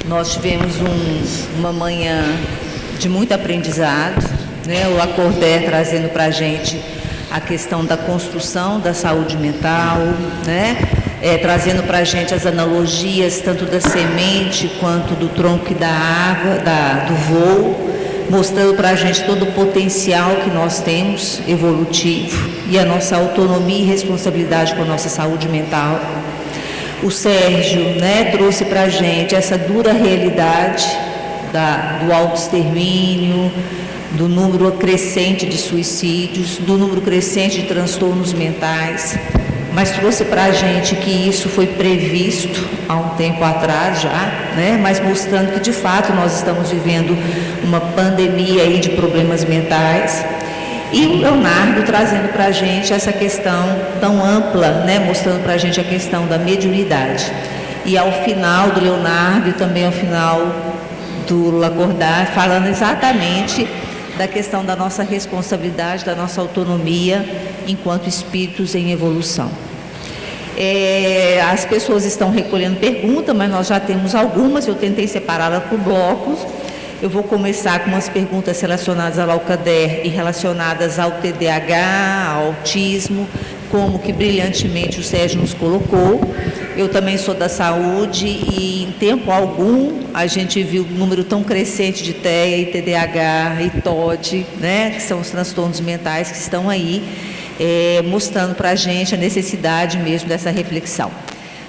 Nós tivemos uma manhã de muito aprendizado, né? O Lacordaire trazendo para a gente a questão da construção da saúde mental, né? Trazendo para a gente as analogias tanto da semente quanto do tronco e da árvore, do voo, mostrando para a gente todo o potencial que nós temos evolutivo e a nossa autonomia e responsabilidade com a nossa saúde mental. O Sérgio, né, trouxe para a gente essa dura realidade do autoextermínio, do número crescente de suicídios, do número crescente de transtornos mentais, mas trouxe para a gente que isso foi previsto há um tempo atrás já, né? Mas mostrando que de fato nós estamos vivendo uma pandemia aí de problemas mentais. E o Leonardo trazendo para a gente essa questão tão ampla, né? Mostrando para a gente a questão da mediunidade. E ao final do Leonardo e também ao final do Lacordaire, falando exatamente da questão da nossa responsabilidade, da nossa autonomia enquanto espíritos em evolução. As pessoas estão recolhendo perguntas, mas nós já temos algumas, eu tentei separá-las por blocos. Eu vou começar com umas perguntas relacionadas ao Lacordaire e relacionadas ao TDAH, ao autismo, como que brilhantemente o Sérgio nos colocou. Eu também sou da saúde e em tempo algum a gente viu um número tão crescente de TEA e TDAH e TOD, né, que são os transtornos mentais que estão aí, mostrando para a gente a necessidade mesmo dessa reflexão.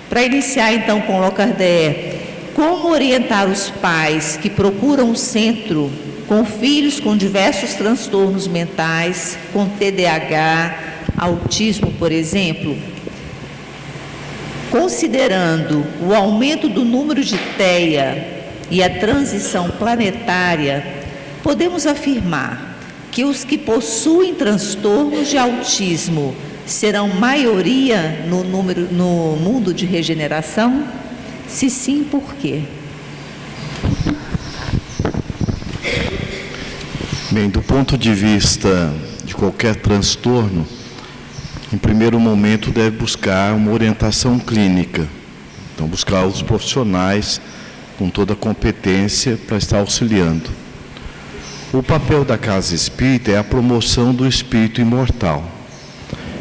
Para iniciar então com o Lacordaire, como orientar os pais que procuram um centro com filhos com diversos transtornos mentais, com TDAH, autismo, por exemplo, considerando o aumento do número de TEA e a transição planetária, podemos afirmar que os que possuem transtornos de autismo serão maioria no mundo de regeneração? Se sim, por quê? Bem, do ponto de vista de qualquer transtorno, em primeiro momento deve buscar uma orientação clínica. Então, buscar os profissionais com toda a competência para estar auxiliando. O papel da casa espírita é a promoção do espírito imortal.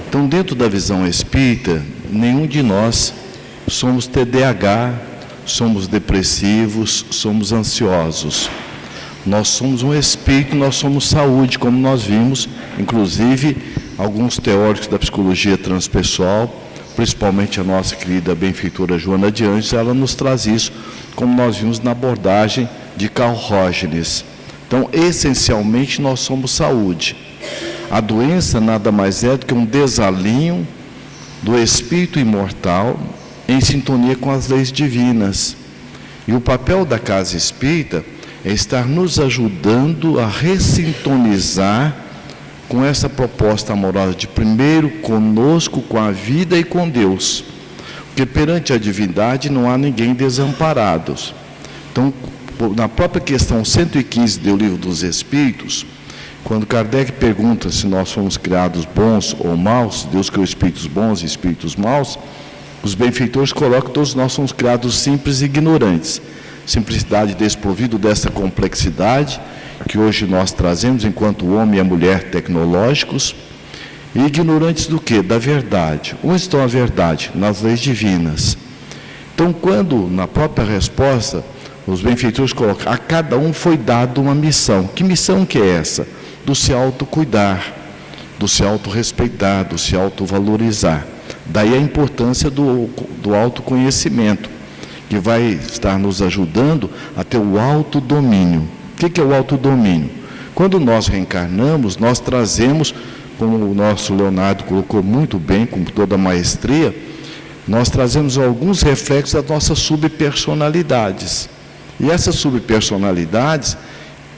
Então, dentro da visão espírita, nenhum de nós somos TDAH, somos depressivos, somos ansiosos. Nós somos um espírito, nós somos saúde, como nós vimos, inclusive, alguns teóricos da psicologia transpessoal, principalmente a nossa querida benfeitora Joana de Anjos, ela nos traz isso, como nós vimos na abordagem de Carl Rogers. Então, essencialmente, nós somos saúde. A doença nada mais é do que um desalinho do espírito imortal em sintonia com as leis divinas. E o papel da casa espírita é estar nos ajudando a ressintonizar com essa proposta amorosa de primeiro conosco, com a vida e com Deus. Porque perante a divindade não há ninguém desamparado. Então, na própria questão 115 do Livro dos Espíritos, quando Kardec pergunta se nós fomos criados bons ou maus, Deus criou espíritos bons e espíritos maus, os benfeitores colocam que todos nós somos criados simples e ignorantes. Simplicidade desprovido dessa complexidade que hoje nós trazemos enquanto homem e a mulher tecnológicos, e ignorantes do quê? Da verdade. Onde estão a verdade? Nas leis divinas. Então, quando na própria resposta os benfeitores colocam, a cada um foi dado uma missão. Que missão que é essa? Do se autocuidar, do se autorrespeitar, do se autovalorizar. Daí a importância do autoconhecimento, que vai estar nos ajudando a ter o autodomínio. O que é o autodomínio? Quando nós reencarnamos, nós trazemos, como o nosso Leonardo colocou muito bem, com toda a maestria, nós trazemos alguns reflexos das nossas subpersonalidades. E essas subpersonalidades,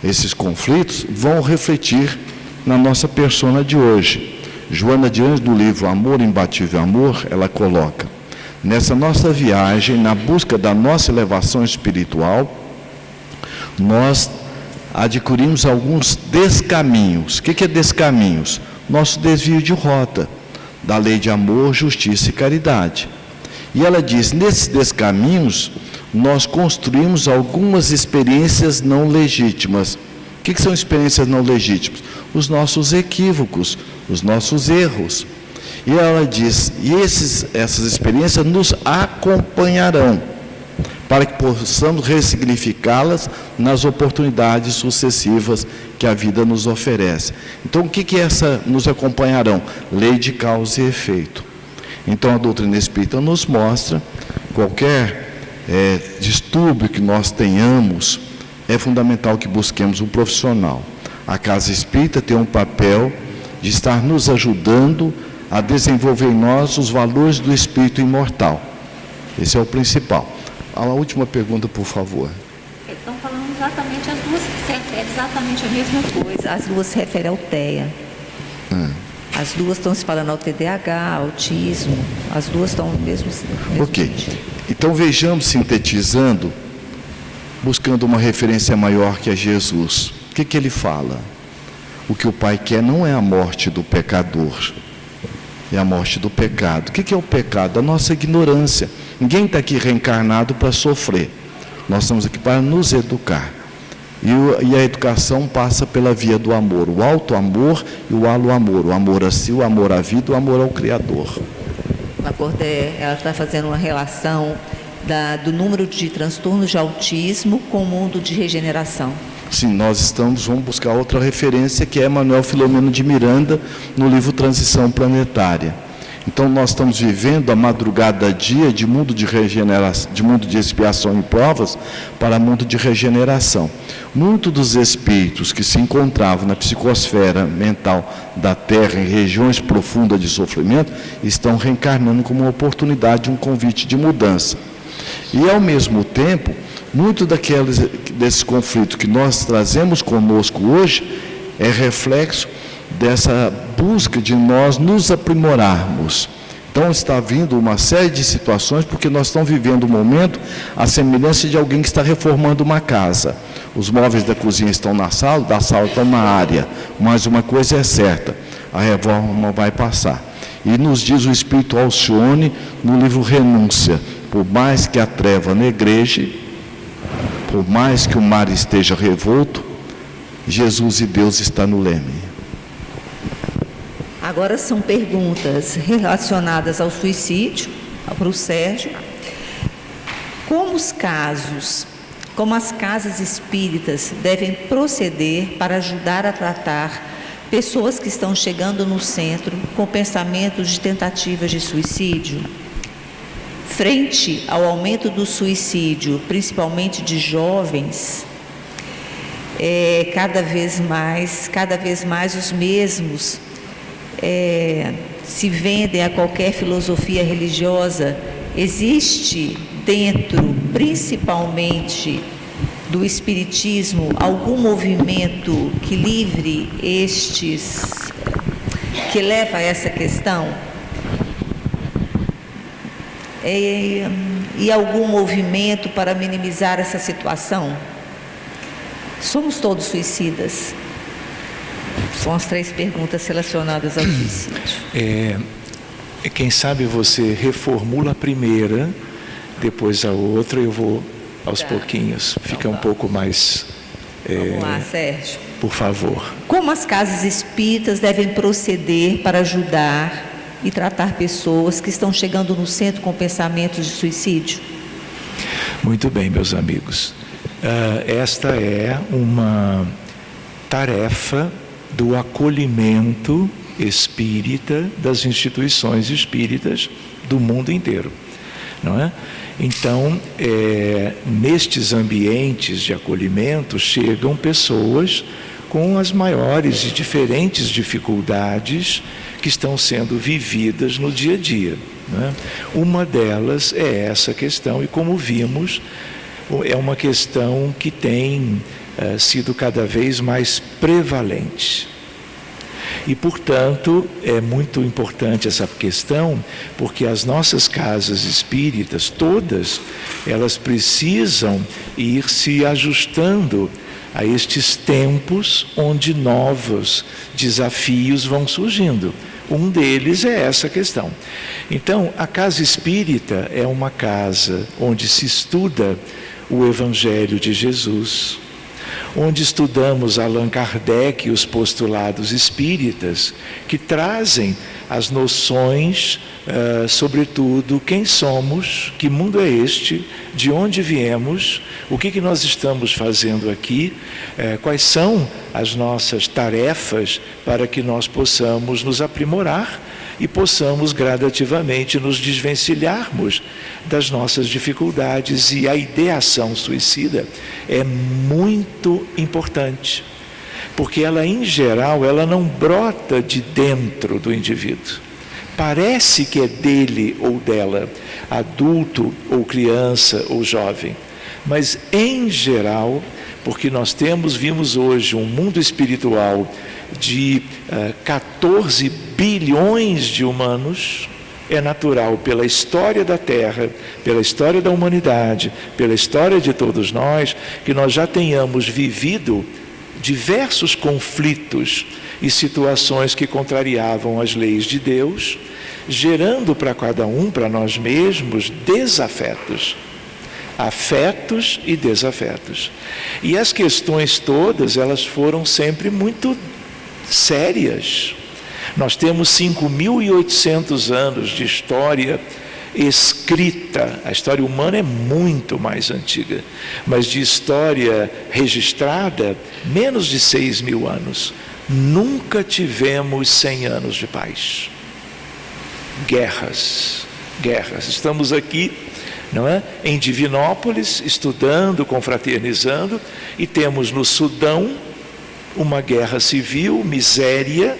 esses conflitos, vão refletir na nossa persona de hoje. Joana de Anjos, no livro Amor, Imbatível Amor, ela coloca: nessa nossa viagem, na busca da nossa elevação espiritual, nós adquirimos alguns descaminhos. O que é descaminhos? Nosso desvio de rota da lei de amor, justiça e caridade. E ela diz, nesses descaminhos, nós construímos algumas experiências não legítimas. O que são experiências não legítimas? Os nossos equívocos, os nossos erros. E ela diz, e essas experiências nos acompanharão, para que possamos ressignificá-las nas oportunidades sucessivas que a vida nos oferece. Então, o que é essa nos acompanharão? Lei de causa e efeito. Então, a doutrina espírita nos mostra, qualquer distúrbio que nós tenhamos, é fundamental que busquemos um profissional. A casa espírita tem um papel de estar nos ajudando a desenvolver em nós os valores do espírito imortal. Esse é o principal. A última pergunta, por favor. Estão falando exatamente, as duas se referem exatamente a mesma coisa. As duas se referem ao TEA. As duas estão se falando ao TDAH, autismo. As duas estão no mesmo Ok. sentido. Então vejamos, sintetizando, buscando uma referência maior que a Jesus. O que ele fala? O que o Pai quer não é a morte do pecador, é a morte do pecado. O que é o pecado? A nossa ignorância. Ninguém está aqui reencarnado para sofrer. Nós estamos aqui para nos educar. E a educação passa pela via do amor. O alto amor e o alo amor. O amor a si, o amor à vida, o amor ao Criador. A Cordé, ela está fazendo uma relação do número de transtornos de autismo com o mundo de regeneração. Sim, nós vamos buscar outra referência, que é Manuel Filomeno de Miranda, no livro Transição Planetária. Então, nós estamos vivendo a madrugada dia de mundo de regeneração, de mundo de expiação e provas, para mundo de regeneração. Muitos dos espíritos que se encontravam na psicosfera mental da Terra, em regiões profundas de sofrimento, estão reencarnando como uma oportunidade, um convite de mudança. E, ao mesmo tempo, muito desses conflitos que nós trazemos conosco hoje é reflexo dessa busca de nós nos aprimorarmos. Então está vindo uma série de situações, porque nós estamos vivendo um momento à semelhança de alguém que está reformando uma casa. Os móveis da cozinha estão na sala, da sala estão na área, mas uma coisa é certa, a reforma vai passar. E nos diz o Espírito Alcione no livro Renúncia: por mais que a treva negreje, por mais que o mar esteja revolto, Jesus e Deus está no leme. Agora são perguntas relacionadas ao suicídio, para o Sérgio. Como as casas espíritas devem proceder para ajudar a tratar pessoas que estão chegando no centro com pensamentos de tentativas de suicídio? Frente ao aumento do suicídio, principalmente de jovens, cada vez mais os mesmos se vendem a qualquer filosofia religiosa. Existe dentro, principalmente do espiritismo, algum movimento que livre que leva a essa questão? E algum movimento para minimizar essa situação? Somos todos suicidas? São as 3 perguntas relacionadas ao suicídio. Quem sabe você reformula a primeira, depois a outra, eu vou aos pouquinhos. Fica um pouco mais... Vamos lá, Sérgio. Por favor. Como as casas espíritas devem proceder para ajudar e tratar pessoas que estão chegando no centro com pensamentos de suicídio? Muito bem, meus amigos. Esta é uma tarefa do acolhimento espírita das instituições espíritas do mundo inteiro, não é? Então, nestes ambientes de acolhimento chegam pessoas com as maiores e diferentes dificuldades que estão sendo vividas no dia a dia, não é? Uma delas é essa questão, e como vimos, é uma questão que tem sido cada vez mais prevalente. E, portanto, é muito importante essa questão, porque as nossas casas espíritas, todas, elas precisam ir se ajustando a estes tempos onde novos desafios vão surgindo. Um deles é essa questão. Então, a casa espírita é uma casa onde se estuda o Evangelho de Jesus, onde estudamos Allan Kardec e os postulados espíritas, que trazem as noções, sobretudo, quem somos, que mundo é este, de onde viemos, o que nós estamos fazendo aqui, quais são as nossas tarefas para que nós possamos nos aprimorar e possamos gradativamente nos desvencilharmos das nossas dificuldades. E a ideação suicida é muito importante, porque ela, em geral, ela não brota de dentro do indivíduo. Parece que é dele ou dela, adulto ou criança ou jovem, mas em geral, porque nós vimos hoje um mundo espiritual de 14 bilhões de humanos, é natural, pela história da Terra, pela história da humanidade, pela história de todos nós, que nós já tenhamos vivido diversos conflitos e situações que contrariavam as leis de Deus, gerando para cada um, para nós mesmos, desafetos. Afetos e desafetos. E as questões todas, elas foram sempre muito sérias. Nós temos 5.800 anos de história escrita. A história humana é muito mais antiga, mas de história registrada, menos de 6.000 anos. Nunca tivemos 100 anos de paz. Guerras. Estamos aqui, não é? Em Divinópolis, estudando, confraternizando, e temos no Sudão uma guerra civil, miséria,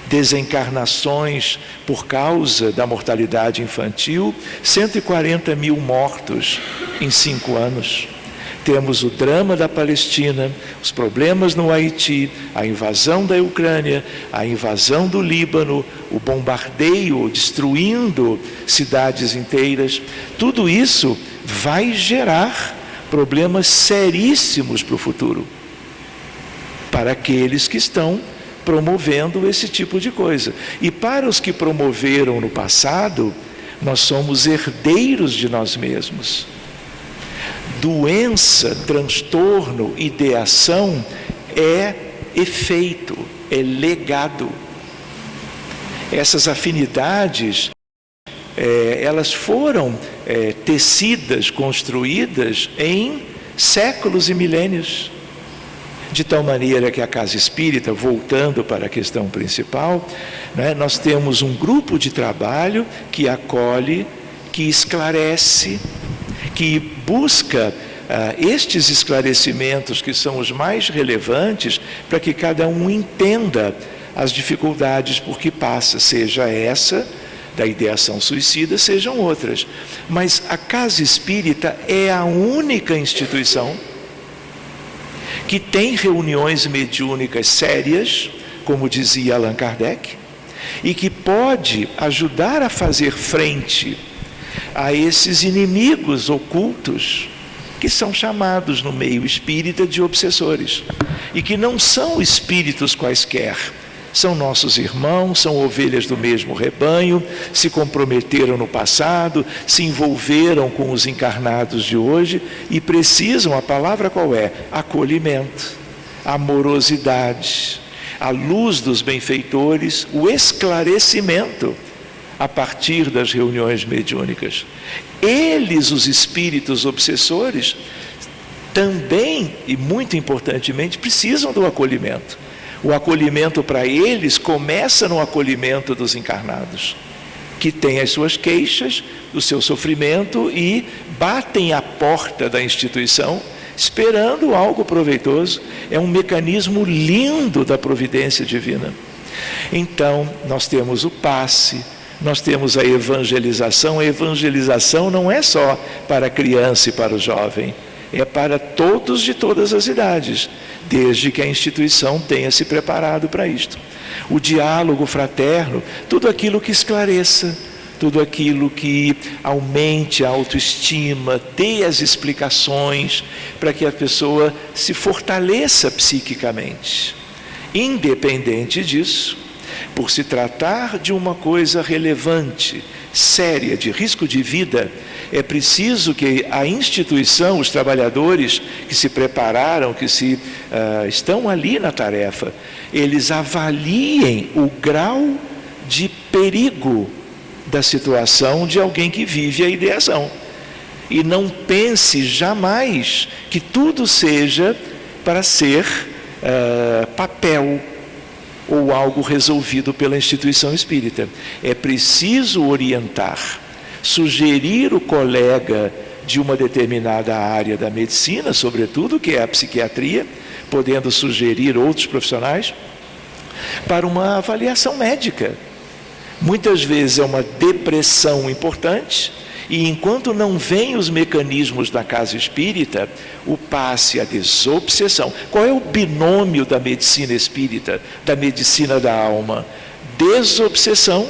desencarnações por causa da mortalidade infantil, 140 mil mortos em 5 anos. Temos o drama da Palestina, os problemas no Haiti, a invasão da Ucrânia, a invasão do Líbano, o bombardeio destruindo cidades inteiras. Tudo isso vai gerar problemas seríssimos para o futuro, para aqueles que estão promovendo esse tipo de coisa. E para os que promoveram no passado, nós somos herdeiros de nós mesmos. Doença, transtorno, ideação é efeito, é legado. Essas afinidades, elas foram tecidas, construídas em séculos e milênios. De tal maneira que a casa espírita, voltando para a questão principal, né, nós temos um grupo de trabalho que acolhe, que esclarece, que busca estes esclarecimentos que são os mais relevantes para que cada um entenda as dificuldades por que passa, seja essa da ideação suicida, sejam outras. Mas a casa espírita é a única instituição que tem reuniões mediúnicas sérias, como dizia Allan Kardec, e que pode ajudar a fazer frente a esses inimigos ocultos que são chamados no meio espírita de obsessores, e que não são espíritos quaisquer, são nossos irmãos, são ovelhas do mesmo rebanho, se comprometeram no passado, se envolveram com os encarnados de hoje e precisam, a palavra qual é? Acolhimento, amorosidade, a luz dos benfeitores, o esclarecimento a partir das reuniões mediúnicas. Eles, os espíritos obsessores, também, e muito importantemente, precisam do acolhimento. O acolhimento para eles começa no acolhimento dos encarnados, que têm as suas queixas, o seu sofrimento e batem à porta da instituição esperando algo proveitoso. É um mecanismo lindo da providência divina. Então, nós temos o passe, nós temos a evangelização. A evangelização não é só para a criança e para o jovem, é para todos de todas as idades, desde que a instituição tenha se preparado para isto. O diálogo fraterno, tudo aquilo que esclareça, tudo aquilo que aumente a autoestima, dê as explicações para que a pessoa se fortaleça psiquicamente. Independente disso, por se tratar de uma coisa relevante, séria, de risco de vida, é preciso que a instituição, os trabalhadores que se prepararam, que estão ali na tarefa, eles avaliem o grau de perigo da situação de alguém que vive a ideação. E não pense jamais que tudo seja para ser papel ou algo resolvido pela instituição espírita. É preciso orientar, sugerir o colega de uma determinada área da medicina, sobretudo, que é a psiquiatria, podendo sugerir outros profissionais, para uma avaliação médica. Muitas vezes é uma depressão importante, e enquanto não vêm os mecanismos da casa espírita, o passe, a desobsessão. Qual é o binômio da medicina espírita, da medicina da alma? Desobsessão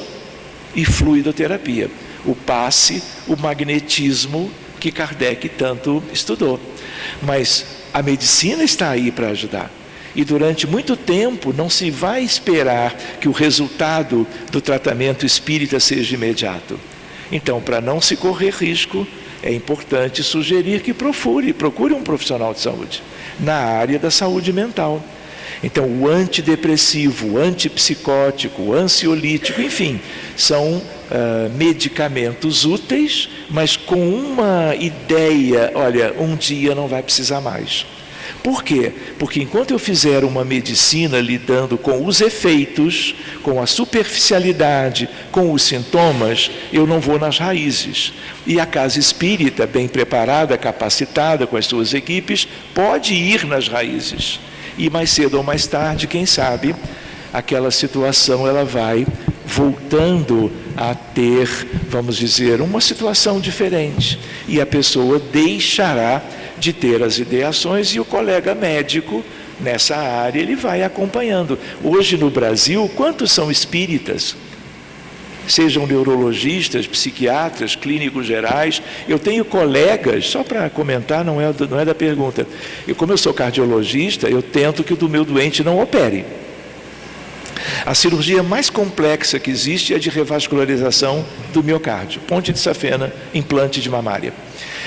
e fluidoterapia. O passe, o magnetismo que Kardec tanto estudou. Mas a medicina está aí para ajudar. E durante muito tempo não se vai esperar que o resultado do tratamento espírita seja imediato. Então, para não se correr risco, é importante sugerir que procure um profissional de saúde na área da saúde mental. Então, o antidepressivo, o antipsicótico, o ansiolítico, enfim, são medicamentos úteis, mas com uma ideia: olha, um dia não vai precisar mais. Por quê? Porque enquanto eu fizer uma medicina lidando com os efeitos, com a superficialidade, com os sintomas, eu não vou nas raízes. E a casa espírita, bem preparada, capacitada com as suas equipes, pode ir nas raízes. E mais cedo ou mais tarde, quem sabe, aquela situação ela vai voltando a ter, vamos dizer, uma situação diferente. E a pessoa deixará de ter as ideações, e o colega médico nessa área ele vai acompanhando. Hoje no Brasil, quantos são espíritas? Sejam neurologistas, psiquiatras, clínicos gerais. Eu tenho colegas, só para comentar, não é da pergunta. Como eu sou cardiologista, eu tento que o do meu doente não opere. A cirurgia mais complexa que existe é a de revascularização do miocárdio, ponte de safena, implante de mamária.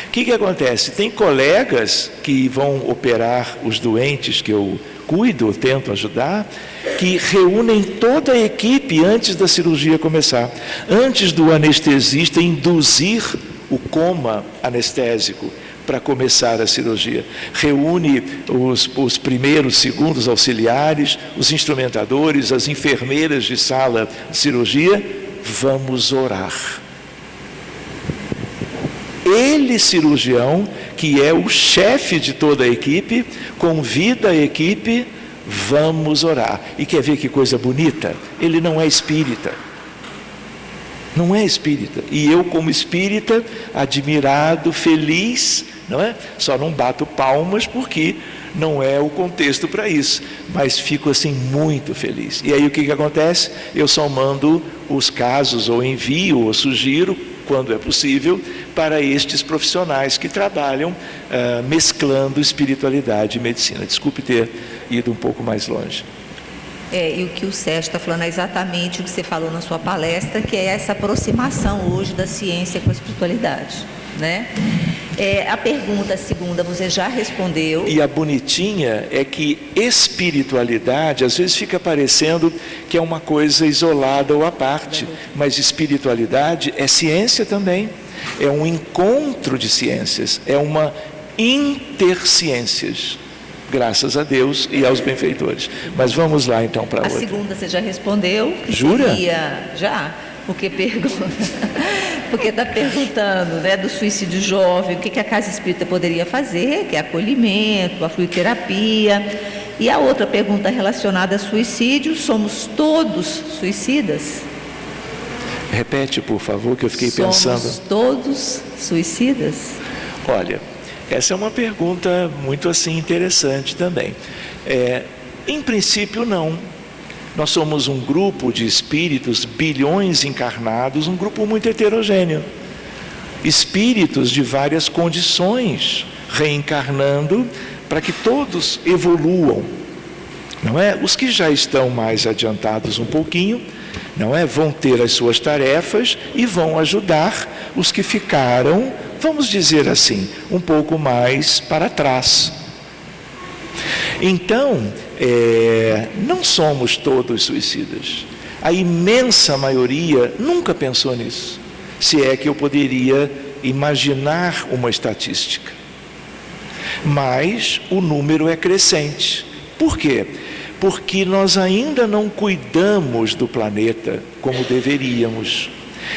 O que acontece? Tem colegas que vão operar os doentes que eu cuido, tento ajudar, que reúnem toda a equipe antes da cirurgia começar, antes do anestesista induzir o coma anestésico para começar a cirurgia. Reúne os primeiros, segundos auxiliares, os instrumentadores, as enfermeiras de sala de cirurgia. Vamos orar. Ele, cirurgião, que é o chefe de toda a equipe, convida a equipe: vamos orar. E quer ver que coisa bonita? Ele não é espírita. Não é espírita. E eu, como espírita, admirado, feliz, não é? Só não bato palmas porque não é o contexto para isso. Mas fico assim muito feliz. E aí o que acontece? Eu só mando os casos, ou envio, ou sugiro, quando é possível, para estes profissionais que trabalham mesclando espiritualidade e medicina. Desculpe ter ido um pouco mais longe. E o que o Sérgio está falando é exatamente o que você falou na sua palestra, que é essa aproximação hoje da ciência com a espiritualidade, né? A pergunta segunda você já respondeu. E a bonitinha é que espiritualidade às vezes fica parecendo que é uma coisa isolada ou à parte, mas espiritualidade é ciência também, é um encontro de ciências, é uma interciências. Graças a Deus e aos benfeitores. Mas vamos lá então para outra. A segunda você já respondeu. Jura? Já, porque está perguntando, né, do suicídio jovem, o que a casa espírita poderia fazer, que é acolhimento, a fluidoterapia. E a outra pergunta relacionada a suicídio: somos todos suicidas? Repete, por favor, que eu fiquei pensando. Somos todos suicidas? Olha, essa é uma pergunta muito assim interessante também. Em princípio, não. Nós somos um grupo de espíritos, bilhões encarnados, um grupo muito heterogêneo. Espíritos de várias condições, reencarnando para que todos evoluam. não é? Os que já estão mais adiantados um pouquinho, não é? Vão ter as suas tarefas e vão ajudar os que ficaram, vamos dizer assim, um pouco mais para trás. Então, não somos todos suicidas. A imensa maioria nunca pensou nisso, se é que eu poderia imaginar uma estatística. Mas o número é crescente. Por quê? Porque nós ainda não cuidamos do planeta como deveríamos.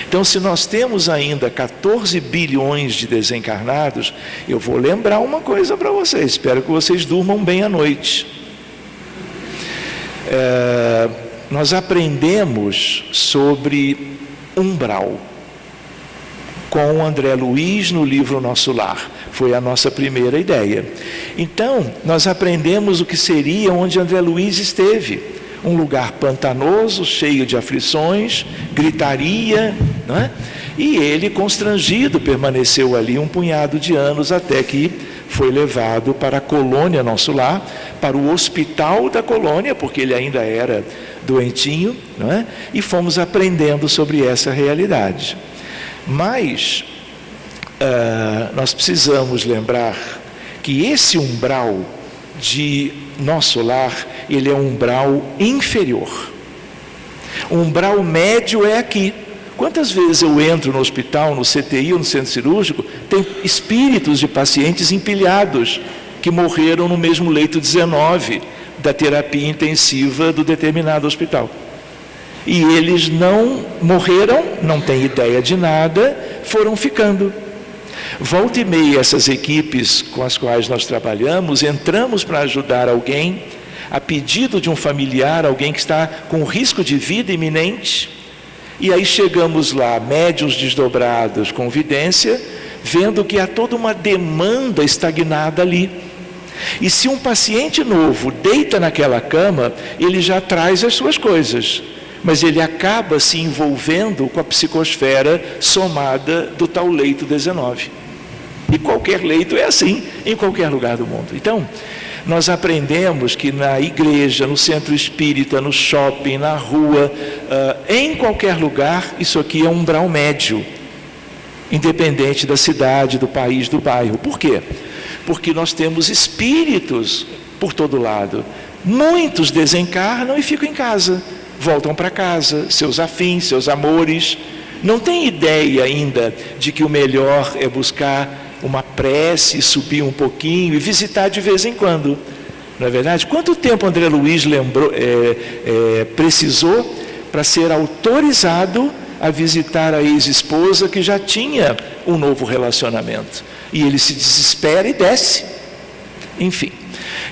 Então, se nós temos ainda 14 bilhões de desencarnados, eu vou lembrar uma coisa para vocês, espero que vocês durmam bem à noite. Nós aprendemos sobre umbral com André Luiz no livro Nosso Lar. Foi a nossa primeira ideia. Então, nós aprendemos o que seria onde André Luiz esteve. Um lugar pantanoso, cheio de aflições, gritaria, não é? E ele, constrangido, permaneceu ali um punhado de anos até que foi levado para a colônia Nosso Lar, para o hospital da colônia, porque ele ainda era doentinho, não é? E fomos aprendendo sobre essa realidade. Mas nós precisamos lembrar que esse umbral de Nosso Lar, ele é um umbral inferior. O umbral médio é aqui. Quantas vezes eu entro no hospital, no CTI ou no centro cirúrgico, tem espíritos de pacientes empilhados que morreram no mesmo leito 19 da terapia intensiva do determinado hospital. E eles não morreram, não têm ideia de nada, foram ficando. Volta e meia, essas equipes com as quais nós trabalhamos, entramos para ajudar alguém, a pedido de um familiar, alguém que está com risco de vida iminente, e aí chegamos lá, médiuns desdobrados com vidência, vendo que há toda uma demanda estagnada ali. E se um paciente novo deita naquela cama, ele já traz as suas coisas, mas ele acaba se envolvendo com a psicosfera somada do tal leito 19. E qualquer leito é assim, em qualquer lugar do mundo. Então, nós aprendemos que na igreja, no centro espírita, no shopping, na rua, em qualquer lugar, isso aqui é um umbral médio, independente da cidade, do país, do bairro. Por quê? Porque nós temos espíritos por todo lado. Muitos desencarnam e ficam em casa, voltam para casa, seus afins, seus amores. Não tem ideia ainda de que o melhor é buscar uma prece, subir um pouquinho e visitar de vez em quando. Não é verdade? Quanto tempo André Luiz precisou para ser autorizado a visitar a ex-esposa que já tinha um novo relacionamento? E ele se desespera e desce. Enfim.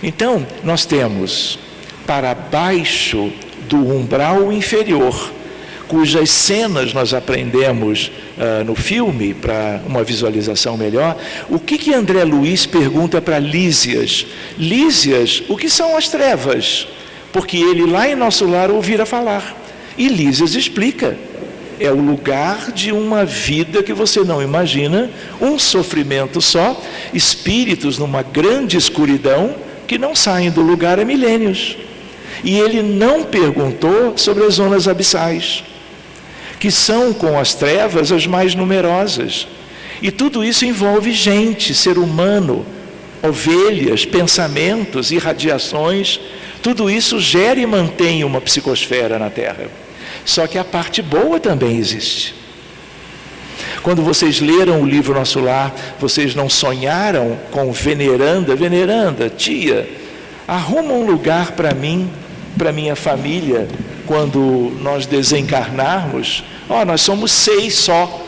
Então, nós temos para baixo do umbral inferior, cujas cenas nós aprendemos no filme, para uma visualização melhor, o que André Luiz pergunta para Lísias? Lísias, o que são as trevas? Porque ele lá em Nosso Lar ouvira falar. E Lísias explica. É o lugar de uma vida que você não imagina, um sofrimento só, espíritos numa grande escuridão que não saem do lugar há milênios. E ele não perguntou sobre as zonas abissais, que são com as trevas as mais numerosas. E tudo isso envolve gente, ser humano, ovelhas, pensamentos, irradiações. Tudo isso gera e mantém uma psicosfera na Terra. Só que a parte boa também existe. Quando vocês leram o livro Nosso Lar, vocês não sonharam com veneranda, tia, arruma um lugar para mim, para minha família, quando nós desencarnarmos. Nós somos 6 só,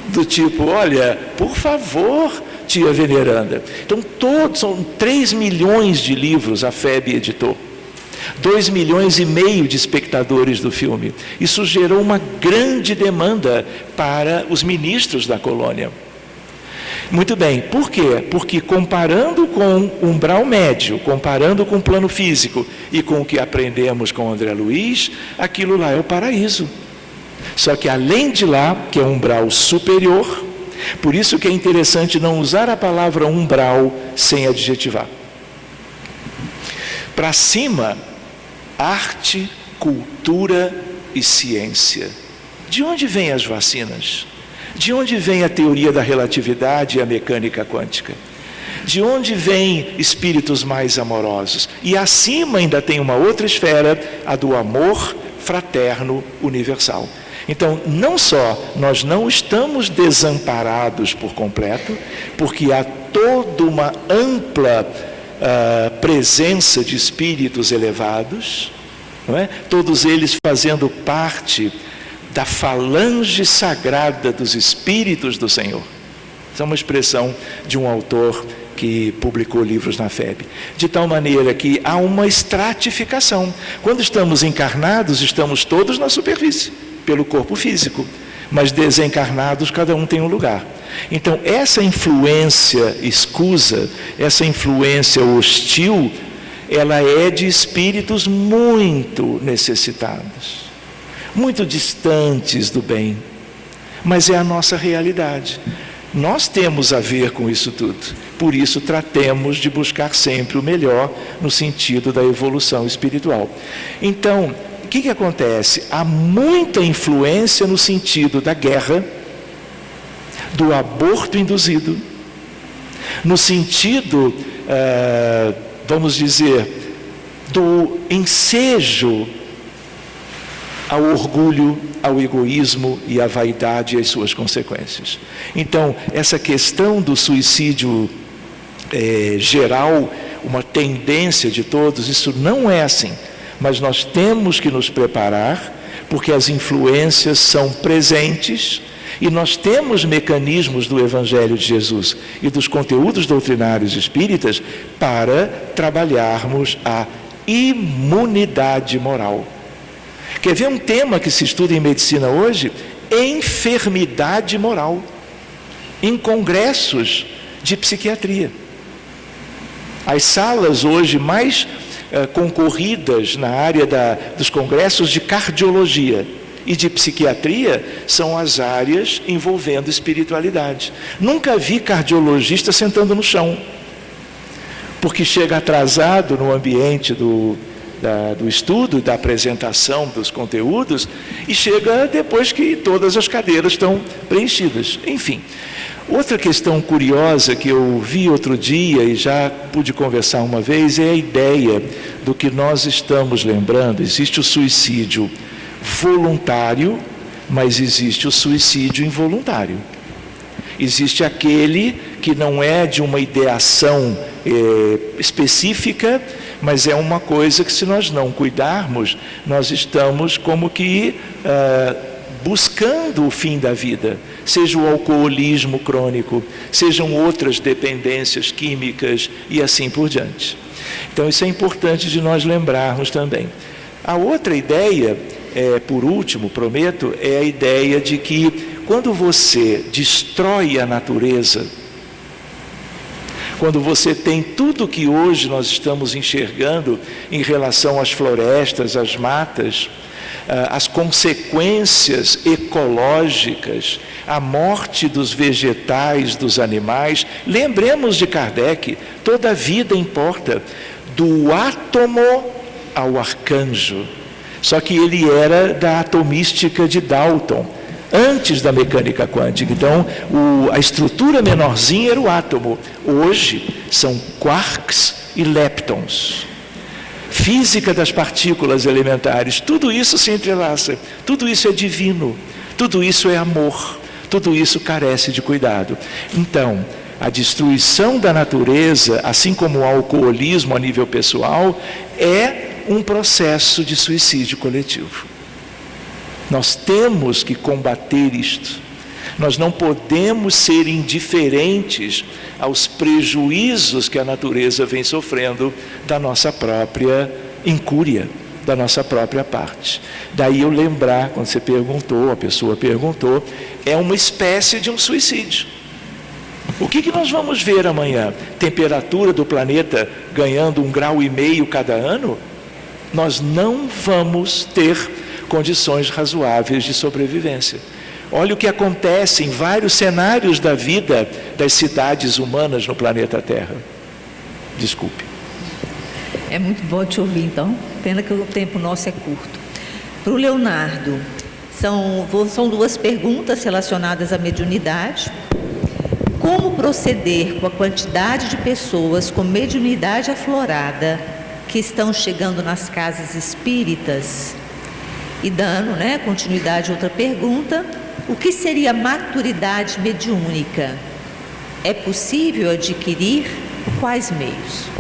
do tipo, olha, por favor, tia veneranda. Então, são 3 milhões de livros a FEB editou. 2,5 milhões de espectadores do filme. Isso gerou uma grande demanda para os ministros da colônia. Muito bem, por quê? Porque comparando com o umbral médio, comparando com o plano físico e com o que aprendemos com André Luiz, aquilo lá é o paraíso. Só que além de lá, que é um umbral superior, por isso que é interessante não usar a palavra umbral sem adjetivar. para cima, arte, cultura e ciência. De onde vêm as vacinas? De onde vem a teoria da relatividade e a mecânica quântica? De onde vêm espíritos mais amorosos? E acima ainda tem uma outra esfera, a do amor fraterno universal. Então, não só nós não estamos desamparados por completo, porque há toda uma ampla presença de espíritos elevados, não é? Todos eles fazendo parte da falange sagrada dos espíritos do Senhor. Essa é uma expressão de um autor que publicou livros na FEB. De tal maneira que há uma estratificação. Quando estamos encarnados, estamos todos na superfície, pelo corpo físico. Mas desencarnados, cada um tem um lugar. Então, essa influência escusa, essa influência hostil, ela é de espíritos muito necessitados, muito distantes do bem, mas é a nossa realidade. Nós temos a ver com isso tudo, por isso tratemos de buscar sempre o melhor no sentido da evolução espiritual. Então, o que acontece? Há muita influência no sentido da guerra, do aborto induzido, no sentido, vamos dizer, do ensejo ao orgulho, ao egoísmo e à vaidade e as suas consequências. Então, essa questão do suicídio geral, uma tendência de todos, isso não é assim. Mas nós temos que nos preparar, porque as influências são presentes e nós temos mecanismos do Evangelho de Jesus e dos conteúdos doutrinários espíritas para trabalharmos a imunidade moral. Quer ver um tema que se estuda em medicina hoje? Enfermidade moral, em congressos de psiquiatria. As salas hoje mais concorridas na área dos congressos de cardiologia e de psiquiatria são as áreas envolvendo espiritualidade. Nunca vi cardiologista sentando no chão, porque chega atrasado no ambiente do estudo, da apresentação dos conteúdos, e chega depois que todas as cadeiras estão preenchidas. Enfim, outra questão curiosa que eu vi outro dia e já pude conversar uma vez é a ideia do que nós estamos lembrando. Existe o suicídio voluntário, mas existe o suicídio involuntário. Existe aquele que não é de uma ideação específica, mas é uma coisa que, se nós não cuidarmos, nós estamos como que buscando o fim da vida, seja o alcoolismo crônico, sejam outras dependências químicas e assim por diante. Então, isso é importante de nós lembrarmos também. A outra ideia, por último, prometo, é a ideia de que quando você destrói a natureza, quando você tem tudo que hoje nós estamos enxergando em relação às florestas, às matas, as consequências ecológicas, a morte dos vegetais, dos animais, lembremos de Kardec, toda a vida importa, do átomo ao arcanjo. Só que ele era da atomística de Dalton, antes da mecânica quântica. Então, a estrutura menorzinha era o átomo. Hoje, são quarks e leptons. Física das partículas elementares, tudo isso se entrelaça, tudo isso é divino, tudo isso é amor, tudo isso carece de cuidado. Então, a destruição da natureza, assim como o alcoolismo a nível pessoal, é um processo de suicídio coletivo. Nós temos que combater isto. Nós não podemos ser indiferentes aos prejuízos que a natureza vem sofrendo da nossa própria incúria, da nossa própria parte. Daí eu lembrar, quando você perguntou, a pessoa perguntou, é uma espécie de um suicídio. O que nós vamos ver amanhã? Temperatura do planeta ganhando 1,5 graus cada ano? Nós não vamos ter condições razoáveis de sobrevivência. Olha o que acontece em vários cenários da vida das cidades humanas no planeta Terra. Desculpe. É muito bom te ouvir, então. Pena que o tempo nosso é curto. Para o Leonardo, são duas perguntas relacionadas à mediunidade. Como proceder com a quantidade de pessoas com mediunidade aflorada que estão chegando nas casas espíritas? E dando, continuidade a outra pergunta, o que seria maturidade mediúnica? É possível adquirir? Quais meios?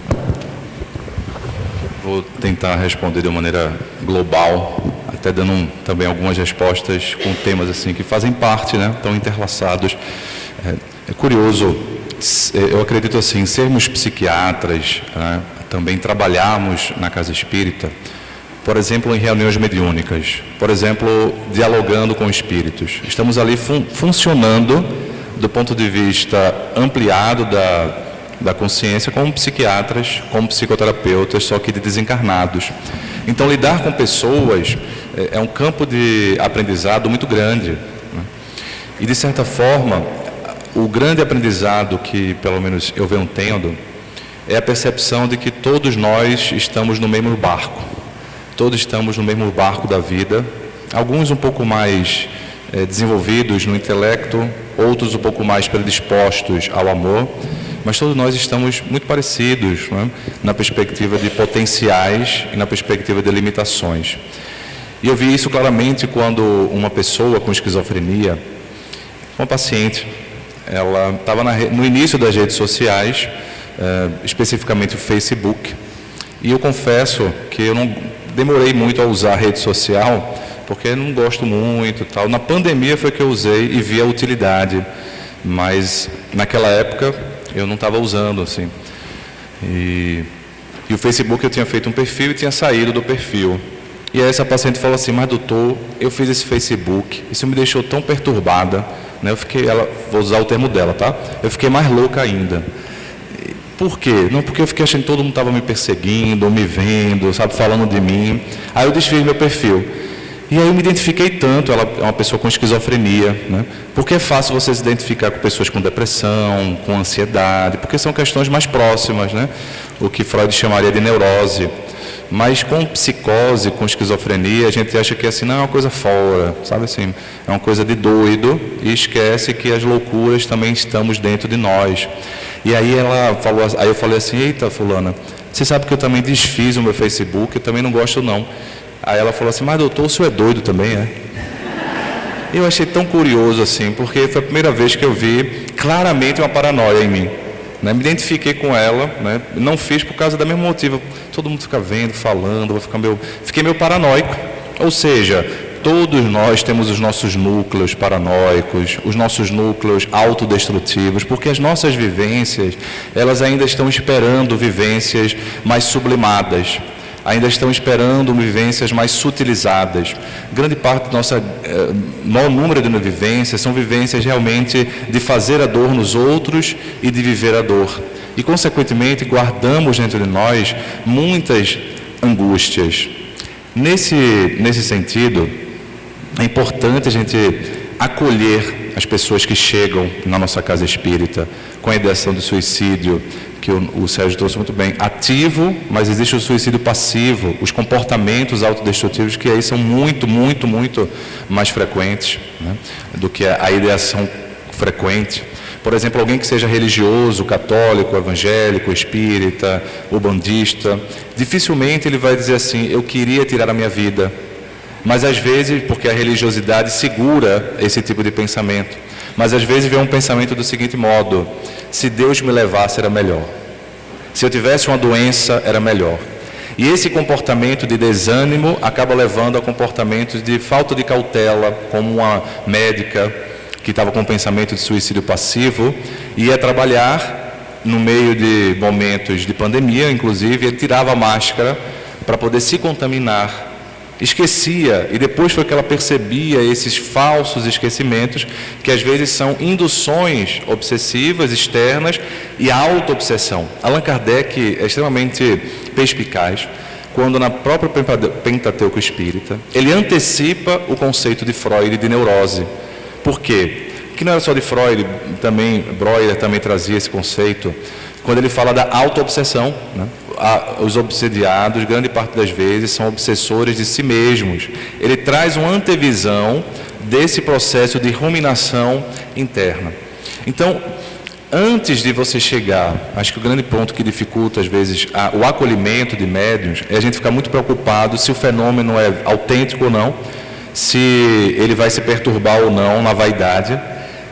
Vou tentar responder de uma maneira global, até dando também algumas respostas com temas assim que fazem parte, estão interlaçados. É curioso, eu acredito assim, sermos psiquiatras, também trabalharmos na casa espírita, por exemplo, em reuniões mediúnicas, por exemplo, dialogando com espíritos. Estamos ali funcionando do ponto de vista ampliado da consciência como psiquiatras, como psicoterapeutas, só que de desencarnados. Então, lidar com pessoas é um campo de aprendizado muito grande. E, de certa forma, o grande aprendizado que, pelo menos, eu venho tendo, é a percepção de que todos nós estamos no mesmo barco. Todos estamos no mesmo barco da vida, alguns um pouco mais desenvolvidos no intelecto, outros um pouco mais predispostos ao amor, mas todos nós estamos muito parecidos, na perspectiva de potenciais e na perspectiva de limitações. E eu vi isso claramente quando uma pessoa com esquizofrenia, uma paciente, ela estava no início das redes sociais, especificamente o Facebook, e eu confesso que eu não demorei muito a usar a rede social, porque eu não gosto muito e tal. Na pandemia foi que eu usei e vi a utilidade, mas naquela época eu não estava usando, assim. E o Facebook, eu tinha feito um perfil e tinha saído do perfil. E aí essa paciente falou assim: mas doutor, eu fiz esse Facebook, isso me deixou tão perturbada, Eu fiquei, vou usar o termo dela, tá? Eu fiquei mais louca ainda. Por quê? Não, porque eu fiquei achando que todo mundo estava me perseguindo, ou me vendo, falando de mim. Aí eu desfiz meu perfil. E aí eu me identifiquei tanto, ela é uma pessoa com esquizofrenia, Porque é fácil você se identificar com pessoas com depressão, com ansiedade, porque são questões mais próximas, O que Freud chamaria de neurose. Mas com psicose, com esquizofrenia, a gente acha que assim, não, é uma coisa fora, assim, é uma coisa de doido, e esquece que as loucuras também estamos dentro de nós. E aí ela falou, aí eu falei assim: eita, fulana, você sabe que eu também desfiz o meu Facebook, eu também não gosto não. Aí ela falou assim: mas doutor, o senhor é doido também, é? Eu achei tão curioso assim, porque foi a primeira vez que eu vi claramente uma paranoia em mim. Me identifiquei com ela, não fiz por causa do mesmo motivo. Todo mundo fica vendo, falando, fiquei meio paranoico. Ou seja, todos nós temos os nossos núcleos paranoicos, os nossos núcleos autodestrutivos, porque as nossas vivências, elas ainda estão esperando vivências mais sublimadas, ainda estão esperando vivências mais sutilizadas. Grande parte do nosso maior número de vivências são vivências realmente de fazer a dor nos outros e de viver a dor. E, consequentemente, guardamos dentro de nós muitas angústias. Nesse sentido, é importante a gente acolher as pessoas que chegam na nossa casa espírita com a ideação do suicídio, que o Sérgio trouxe muito bem, ativo, mas existe o suicídio passivo, os comportamentos autodestrutivos, que aí são muito, muito, muito mais frequentes, do que a ideação frequente. Por exemplo, alguém que seja religioso, católico, evangélico, espírita, ubandista, dificilmente ele vai dizer assim: eu queria tirar a minha vida. Mas às vezes, porque a religiosidade segura esse tipo de pensamento, mas às vezes vem um pensamento do seguinte modo: se Deus me levasse era melhor, se eu tivesse uma doença era melhor. E esse comportamento de desânimo acaba levando a comportamentos de falta de cautela, como uma médica que estava com um pensamento de suicídio passivo, ia trabalhar no meio de momentos de pandemia, inclusive, ele tirava a máscara para poder se contaminar. Esquecia, e depois foi que ela percebia esses falsos esquecimentos, que às vezes são induções obsessivas externas e auto-obsessão. Allan Kardec é extremamente perspicaz, quando na própria Pentateuco Espírita, ele antecipa o conceito de Freud de neurose. Por quê? Que não era só de Freud, também Breuer também trazia esse conceito, quando ele fala da auto-obsessão, os obsediados, grande parte das vezes, são obsessores de si mesmos. Ele traz uma antevisão desse processo de ruminação interna. Então, antes de você chegar, acho que o grande ponto que dificulta, às vezes, o acolhimento de médiuns é a gente ficar muito preocupado se o fenômeno é autêntico ou não, se ele vai se perturbar ou não na vaidade.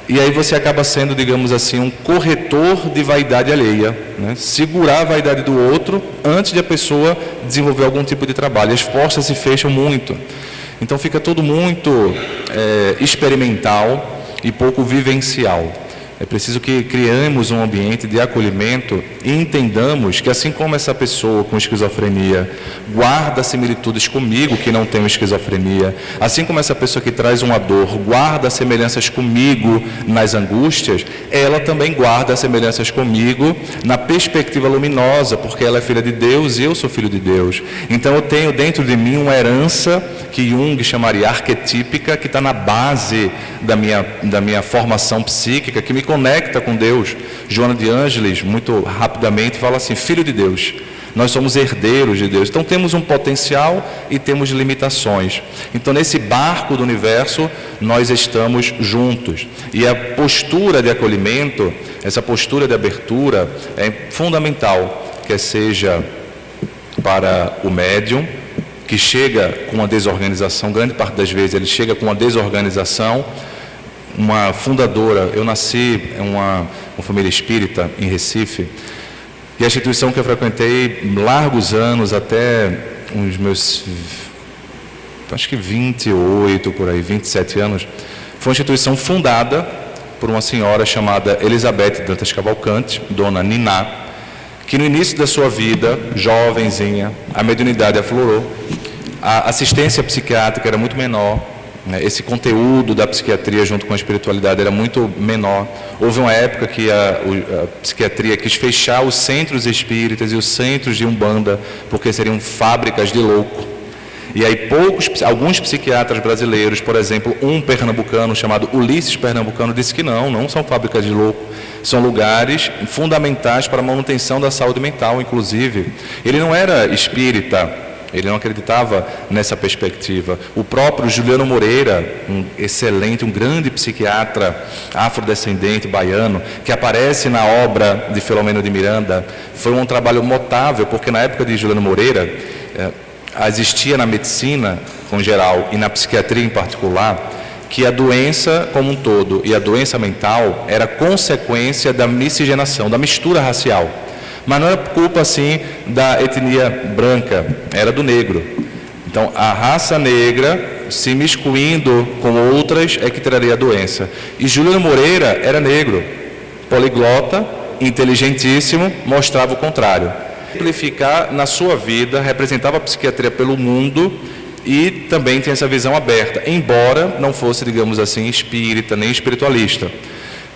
E aí você acaba sendo, digamos assim, um corretor de vaidade alheia, né? Segurar a vaidade do outro antes de a pessoa desenvolver algum tipo de trabalho. As portas se fecham muito. Então fica tudo muito experimental e pouco vivencial. É preciso que criemos um ambiente de acolhimento e entendamos que, assim como essa pessoa com esquizofrenia guarda similitudes comigo que não tenho esquizofrenia, assim como essa pessoa que traz uma dor guarda semelhanças comigo nas angústias, ela também guarda semelhanças comigo na perspectiva luminosa, porque ela é filha de Deus e eu sou filho de Deus. Então eu tenho dentro de mim uma herança que Jung chamaria arquetípica, que está na base da minha formação psíquica, que me conecta com Deus. Joana de Ângeles, muito rapidamente, fala assim: filho de Deus. Nós somos herdeiros de Deus. Então temos um potencial e temos limitações. Então nesse barco do universo nós estamos juntos. E a postura de acolhimento, essa postura de abertura é fundamental, quer seja para o médium, que chega com uma desorganização, grande parte das vezes ele chega com uma desorganização. Uma fundadora, eu nasci em uma família espírita em Recife, e a instituição que eu frequentei largos anos, até os meus, acho que 28, por aí, 27 anos, foi uma instituição fundada por uma senhora chamada Elizabeth Dantas Cavalcante, dona Niná, que no início da sua vida, jovenzinha, a mediunidade aflorou, a assistência psiquiátrica era muito menor, esse conteúdo da psiquiatria junto com a espiritualidade era muito menor. Houve uma época que a psiquiatria quis fechar os centros espíritas e os centros de Umbanda, porque seriam fábricas de louco. E aí alguns psiquiatras brasileiros, por exemplo, um pernambucano chamado Ulisses Pernambucano, disse que não são fábricas de louco, são lugares fundamentais para a manutenção da saúde mental, inclusive. Ele não era espírita, ele não acreditava nessa perspectiva. O próprio Juliano Moreira, um grande psiquiatra afrodescendente baiano, que aparece na obra de Filomeno de Miranda, foi um trabalho notável, porque na época de Juliano Moreira, existia na medicina em geral e na psiquiatria em particular, que a doença como um todo e a doença mental era consequência da miscigenação, da mistura racial. Mas não era culpa, assim, da etnia branca, era do negro. Então, a raça negra se miscuindo com outras é que traria a doença. E Juliano Moreira era negro, poliglota, inteligentíssimo, mostrava o contrário. Simplificar na sua vida, representava a psiquiatria pelo mundo e também tinha essa visão aberta, embora não fosse, digamos assim, espírita nem espiritualista.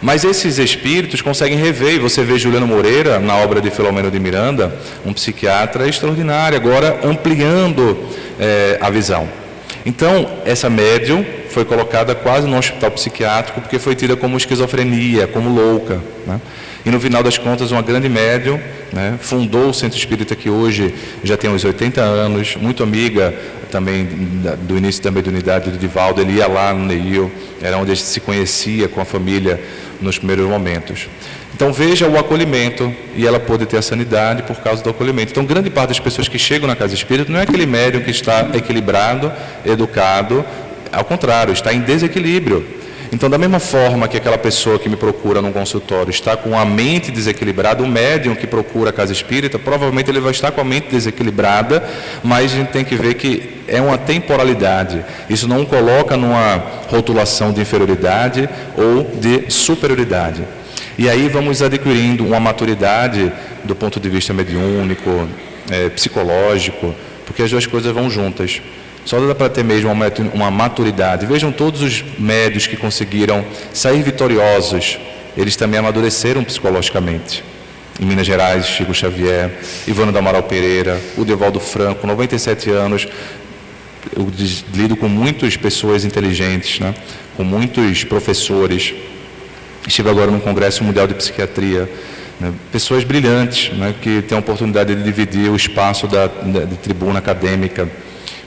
Mas esses espíritos conseguem rever, e você vê Juliano Moreira, na obra de Filomeno de Miranda, um psiquiatra extraordinário, agora ampliando a visão. Então, essa médium foi colocada quase no hospital psiquiátrico, porque foi tida como esquizofrenia, como louca, né? E no final das contas, uma grande médium, né, fundou o Centro Espírita, que hoje já tem uns 80 anos, muito amiga também do início da mediunidade do Divaldo. Ele ia lá no Neil, era onde a gente se conhecia com a família nos primeiros momentos. Então veja o acolhimento, e ela pôde ter a sanidade por causa do acolhimento. Então grande parte das pessoas que chegam na casa espírita não é aquele médium que está equilibrado, educado, ao contrário, está em desequilíbrio. Então, da mesma forma que aquela pessoa que me procura num consultório está com a mente desequilibrada, o médium que procura a casa espírita, provavelmente ele vai estar com a mente desequilibrada, mas a gente tem que ver que é uma temporalidade. Isso não coloca numa rotulação de inferioridade ou de superioridade. E aí vamos adquirindo uma maturidade do ponto de vista mediúnico, psicológico, porque as duas coisas vão juntas. Só dá para ter mesmo uma maturidade. Vejam todos os médios que conseguiram sair vitoriosos, eles também amadureceram psicologicamente. Em Minas Gerais, Chico Xavier, Ivano do Amaral Pereira, o Divaldo Franco, 97 anos. Eu lido com muitas pessoas inteligentes, né? Com muitos professores. Estive agora no Congresso Mundial de Psiquiatria né? Pessoas brilhantes, né? Que têm a oportunidade de dividir o espaço de tribuna acadêmica.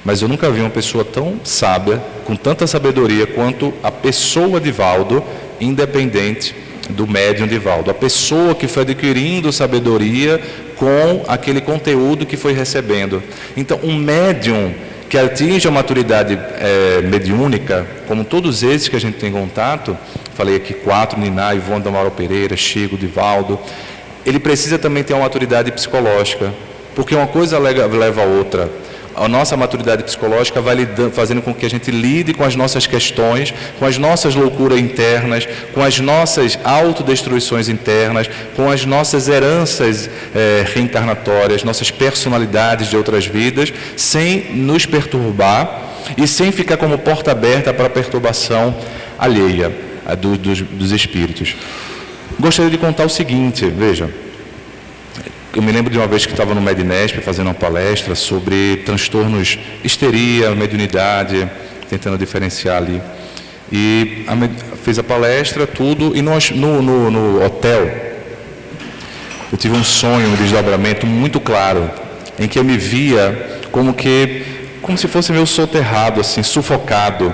Mas eu nunca vi uma pessoa tão sábia, com tanta sabedoria, quanto a pessoa Divaldo, independente do médium Divaldo. A pessoa que foi adquirindo sabedoria com aquele conteúdo que foi recebendo. Então, um médium que atinge a maturidade mediúnica, como todos esses que a gente tem contato, falei aqui 4, Niná, Ivone do Amaral Pereira, Chico, Divaldo, ele precisa também ter uma maturidade psicológica, porque uma coisa leva a outra. A nossa maturidade psicológica vai fazendo com que a gente lide com as nossas questões, com as nossas loucuras internas, com as nossas autodestruições internas, com as nossas heranças reencarnatórias, nossas personalidades de outras vidas, sem nos perturbar e sem ficar como porta aberta para a perturbação alheia dos espíritos. Gostaria de contar o seguinte, veja. Eu me lembro de uma vez que estava no Medinesp fazendo uma palestra sobre transtornos, histeria, mediunidade, tentando diferenciar ali. E fiz a palestra, tudo, e no hotel eu tive um sonho, um desdobramento muito claro, em que eu me via como se fosse meio soterrado, assim, sufocado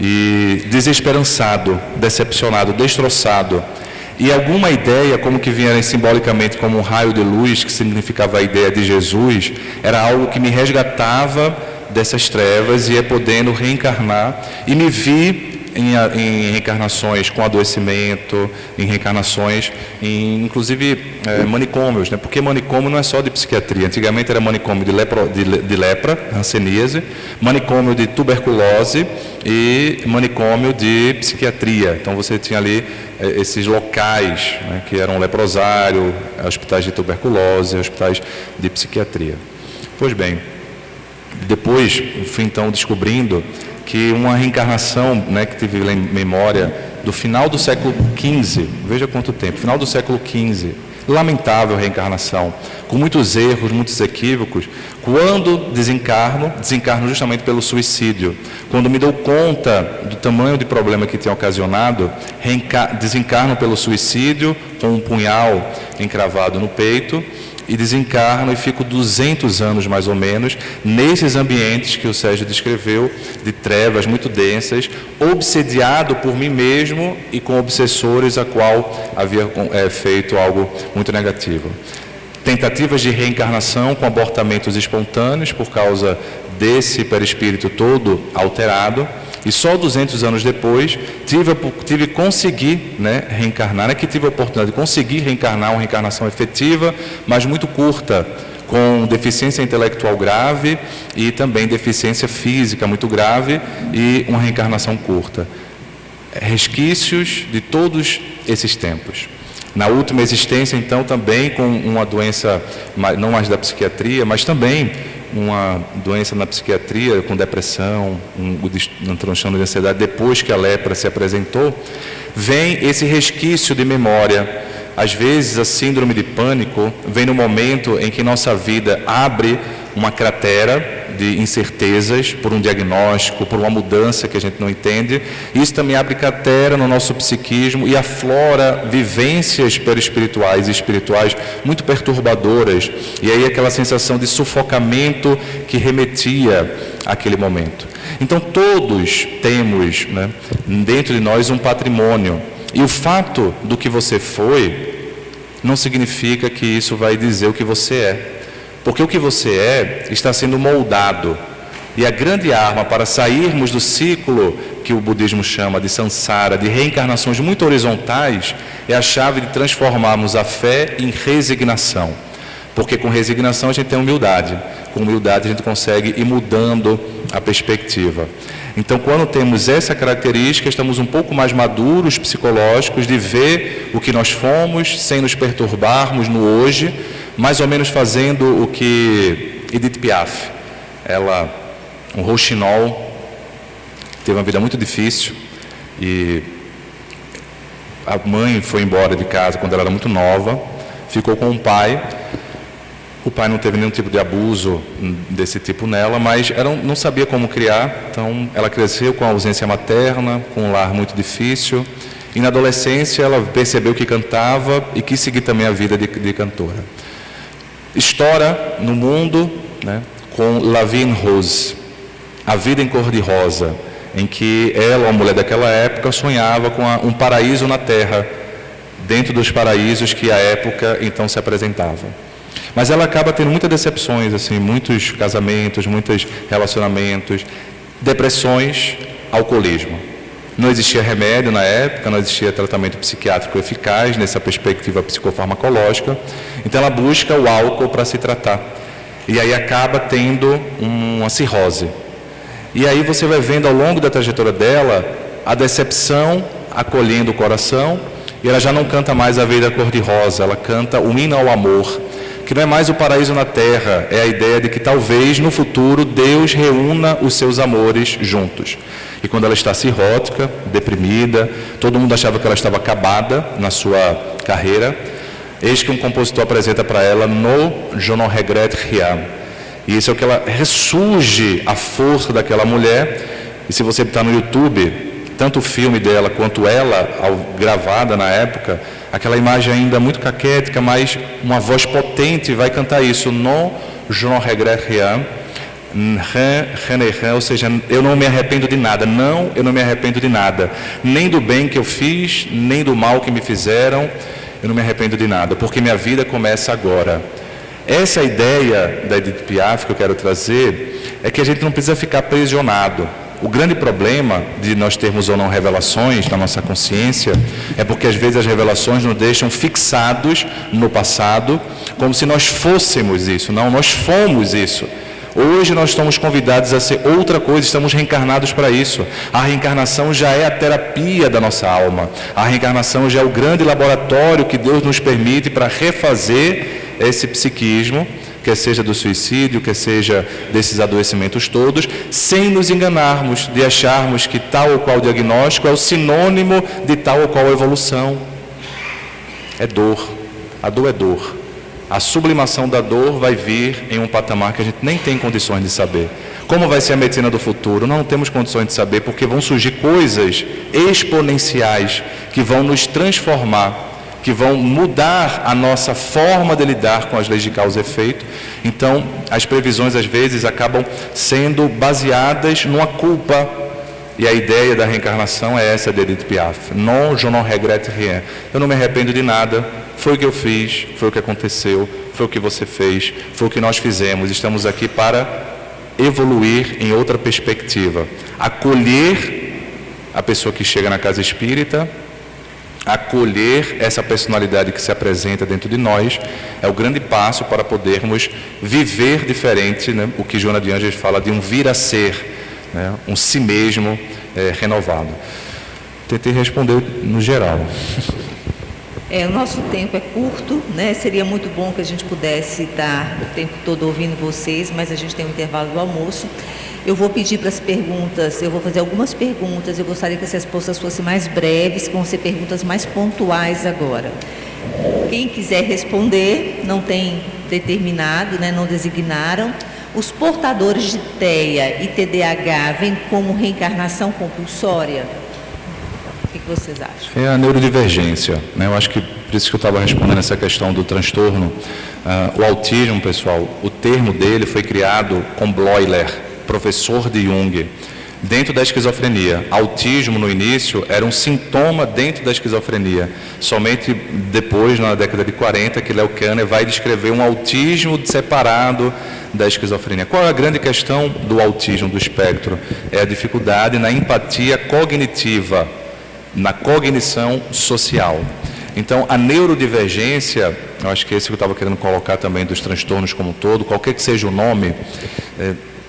e desesperançado, decepcionado, destroçado. E alguma ideia, como que vinha simbolicamente como um raio de luz, que significava a ideia de Jesus, era algo que me resgatava dessas trevas e ia podendo reencarnar. E me vi em reencarnações com adoecimento, em reencarnações, inclusive manicômios, né? Porque manicômio não é só de psiquiatria. Antigamente era manicômio de lepra, hanseníase, manicômio de tuberculose e manicômio de psiquiatria. Então você tinha ali esses locais, né, que eram leprosário, hospitais de tuberculose, hospitais de psiquiatria. Pois bem, depois fui então descobrindo que uma reencarnação, né, que tive em memória do final do século XV, veja quanto tempo, final do século XV, lamentável reencarnação, com muitos erros, muitos equívocos. Quando desencarno justamente pelo suicídio. Quando me dou conta do tamanho de problema que tinha ocasionado, desencarno pelo suicídio, com um punhal encravado no peito, e desencarno e fico 200 anos mais ou menos nesses ambientes que o Sérgio descreveu, de trevas muito densas, obsediado por mim mesmo e com obsessores a qual havia feito algo muito negativo. Tentativas de reencarnação com abortamentos espontâneos por causa desse perispírito todo alterado. E só 200 anos depois tive conseguir, né, reencarnar, é que tive a oportunidade de conseguir reencarnar, uma reencarnação efetiva, mas muito curta, com deficiência intelectual grave e também deficiência física muito grave e uma reencarnação curta. Resquícios de todos esses tempos. Na última existência, então, também com uma doença, não mais da psiquiatria, mas também uma doença na psiquiatria, com depressão, um transtorno de ansiedade, depois que a lepra se apresentou, vem esse resquício de memória. Às vezes, a síndrome de pânico vem no momento em que nossa vida abre uma cratera de incertezas, por um diagnóstico, por uma mudança que a gente não entende. Isso também abre cratera no nosso psiquismo e aflora vivências perispirituais e espirituais muito perturbadoras. E aí aquela sensação de sufocamento que remetia àquele momento. Então todos temos, né, dentro de nós um patrimônio. E o fato do que você foi não significa que isso vai dizer o que você é. Porque o que você é está sendo moldado. E a grande arma para sairmos do ciclo que o budismo chama de samsara, de reencarnações muito horizontais, é a chave de transformarmos a fé em resignação. Porque com resignação a gente tem humildade. Com humildade a gente consegue ir mudando a perspectiva. Então, quando temos essa característica, estamos um pouco mais maduros, psicológicos, de ver o que nós fomos, sem nos perturbarmos no hoje, mais ou menos fazendo o que Edith Piaf, um rouxinol, teve uma vida muito difícil e a mãe foi embora de casa quando ela era muito nova, ficou com o pai não teve nenhum tipo de abuso desse tipo nela, mas ela não sabia como criar, então ela cresceu com a ausência materna, com um lar muito difícil E na adolescência ela percebeu que cantava e quis seguir também a vida de cantora. Estoura no mundo, né, com La Vie en Rose, A Vida em Cor-de-Rosa, em que ela, uma mulher daquela época, sonhava com um paraíso na terra, dentro dos paraísos que à época então se apresentavam. Mas ela acaba tendo muitas decepções, assim, muitos casamentos, muitos relacionamentos, depressões, alcoolismo. Não existia remédio na época, não existia tratamento psiquiátrico eficaz nessa perspectiva psicofarmacológica, então ela busca o álcool para se tratar. E aí acaba tendo uma cirrose. E aí você vai vendo ao longo da trajetória dela a decepção acolhendo o coração, e ela já não canta mais A Vida Cor-de-Rosa, ela canta o hino ao amor, que não é mais o paraíso na terra, é a ideia de que talvez no futuro Deus reúna os seus amores juntos. E quando ela está cirrótica, deprimida, todo mundo achava que ela estava acabada na sua carreira, eis que um compositor apresenta para ela no Je ne regrette rien. E isso é o que ela ressurge a força daquela mulher. E se você está no YouTube, tanto o filme dela quanto ela, gravada na época, aquela imagem ainda muito caquética, mas uma voz potente vai cantar isso, no Je ne regrette rien, ou seja, eu não me arrependo de nada. Não, eu não me arrependo de nada, nem do bem que eu fiz, nem do mal que me fizeram, eu não me arrependo de nada, porque minha vida começa agora. Essa é a ideia da Edith Piaf que eu quero trazer, é que a gente não precisa ficar aprisionado. O grande problema de nós termos ou não revelações na nossa consciência é porque às vezes as revelações nos deixam fixados no passado, como se nós fôssemos isso. Não, nós fomos isso. Hoje nós estamos convidados a ser outra coisa, estamos reencarnados para isso. A reencarnação já é a terapia da nossa alma. A reencarnação já é o grande laboratório que Deus nos permite para refazer esse psiquismo, quer seja do suicídio, quer seja desses adoecimentos todos, sem nos enganarmos de acharmos que tal ou qual diagnóstico é o sinônimo de tal ou qual evolução. É dor. A dor é dor. A sublimação da dor vai vir em um patamar que a gente nem tem condições de saber. Como vai ser a medicina do futuro? Não temos condições de saber, porque vão surgir coisas exponenciais que vão nos transformar, que vão mudar a nossa forma de lidar com as leis de causa e efeito. Então, as previsões às vezes acabam sendo baseadas numa culpa. E a ideia da reencarnação é essa de Edith Piaf. Non, je ne regrette rien. Eu não me arrependo de nada. Foi o que eu fiz, foi o que aconteceu, foi o que você fez, foi o que nós fizemos. Estamos aqui para evoluir em outra perspectiva. Acolher a pessoa que chega na casa espírita, acolher essa personalidade que se apresenta dentro de nós, é o grande passo para podermos viver diferente, né? O que Joana de Ângeles fala de um vir a ser, né? Um si mesmo renovado. Tentei responder no geral. O nosso tempo é curto, né? Seria muito bom que a gente pudesse estar o tempo todo ouvindo vocês, mas a gente tem um intervalo do almoço. Eu vou pedir para as perguntas, eu vou fazer algumas perguntas, eu gostaria que as respostas fossem mais breves, que vão ser perguntas mais pontuais agora. Quem quiser responder, não tem determinado, né? Não designaram. Os portadores de TEA e TDAH vêm como reencarnação compulsória? O que vocês acham? É a neurodivergência, né? Eu acho que por isso que eu estava respondendo essa questão do transtorno. O autismo, pessoal, o termo dele foi criado com Bleuler, professor de Jung, dentro da esquizofrenia. Autismo, no início, era um sintoma dentro da esquizofrenia. Somente depois, na década de 40, que Léo Kanner vai descrever um autismo separado da esquizofrenia. Qual é a grande questão do autismo, do espectro? É a dificuldade na empatia cognitiva, na cognição social. Então, a neurodivergência, eu acho que esse que eu estava querendo colocar também dos transtornos como um todo, qualquer que seja o nome,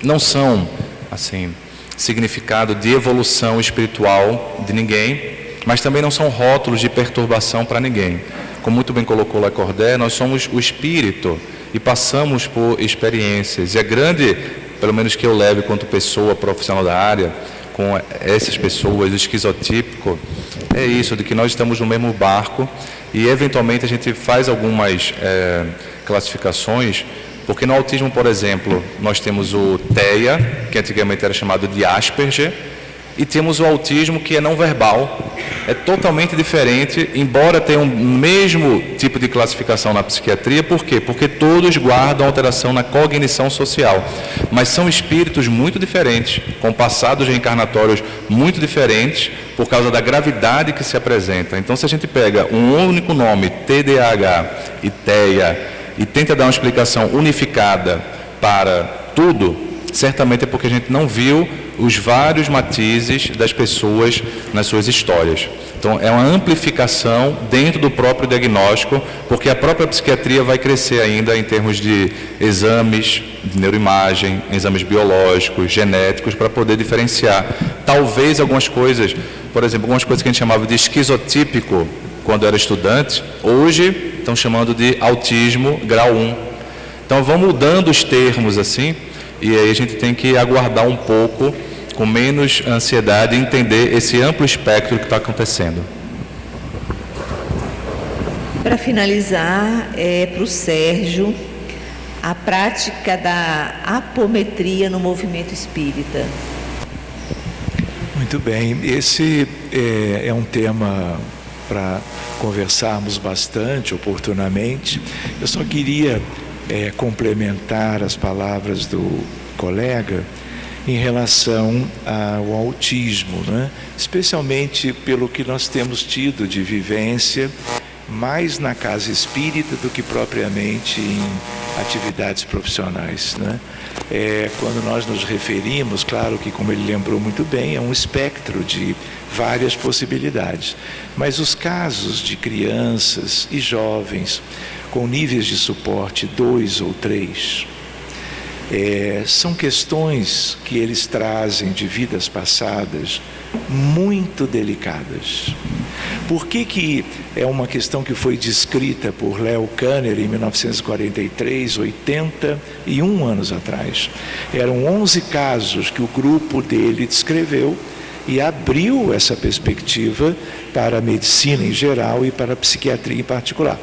não são, assim, significado de evolução espiritual de ninguém, mas também não são rótulos de perturbação para ninguém. Como muito bem colocou Lacordaire, nós somos o espírito e passamos por experiências. E a grande, pelo menos que eu leve quanto pessoa profissional da área, com essas pessoas, o esquizotípico, é isso, de que nós estamos no mesmo barco e eventualmente a gente faz algumas classificações, porque no autismo, por exemplo, nós temos o TEA, que antigamente era chamado de Asperger, e temos o autismo, que é não verbal. É totalmente diferente, embora tenha o mesmo tipo de classificação na psiquiatria. Por quê? Porque todos guardam alteração na cognição social, mas são espíritos muito diferentes, com passados reencarnatórios muito diferentes, por causa da gravidade que se apresenta. Então, se a gente pega um único nome, TDAH e TEA, e tenta dar uma explicação unificada para tudo, certamente é porque a gente não viu os vários matizes das pessoas nas suas histórias. Então, é uma amplificação dentro do próprio diagnóstico, porque a própria psiquiatria vai crescer ainda em termos de exames de neuroimagem, exames biológicos, genéticos, para poder diferenciar. Talvez algumas coisas, por exemplo, algumas coisas que a gente chamava de esquizotípico quando era estudante, hoje estão chamando de autismo grau 1. Então, vão mudando os termos assim, e aí a gente tem que aguardar um pouco, com menos ansiedade, e entender esse amplo espectro que está acontecendo. Para finalizar, para o Sérgio, a prática da apometria no movimento espírita. Muito bem, esse é um tema para conversarmos bastante oportunamente. Eu só queria complementar as palavras do colega em relação ao autismo, né? Especialmente pelo que nós temos tido de vivência, mais na casa espírita do que propriamente em atividades profissionais, né? Quando nós nos referimos, claro que, como ele lembrou muito bem, é um espectro de várias possibilidades, mas os casos de crianças e jovens com níveis de suporte 2 ou 3, são questões que eles trazem de vidas passadas muito delicadas. Por que é uma questão que foi descrita por Leo Kanner em 1943, 81 anos atrás? Eram 11 casos que o grupo dele descreveu e abriu essa perspectiva para a medicina em geral e para a psiquiatria em particular.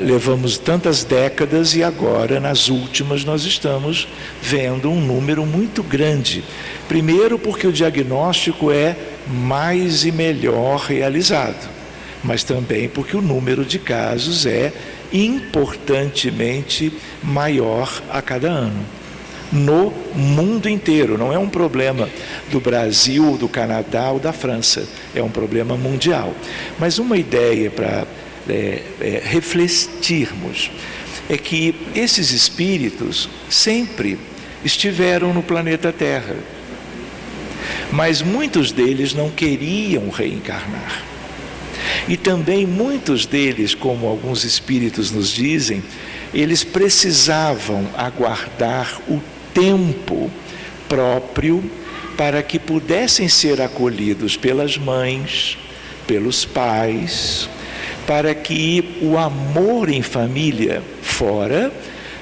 Levamos tantas décadas e agora, nas últimas, nós estamos vendo um número muito grande. Primeiro porque o diagnóstico é mais e melhor realizado, mas também porque o número de casos é importantemente maior a cada ano. No mundo inteiro, não é um problema do Brasil, do Canadá ou da França, é um problema mundial. Mas uma ideia para refletirmos é que esses espíritos sempre estiveram no planeta Terra, mas muitos deles não queriam reencarnar, e também muitos deles, como alguns espíritos nos dizem, eles precisavam aguardar o tempo próprio para que pudessem ser acolhidos pelas mães, pelos pais, para que o amor em família, fora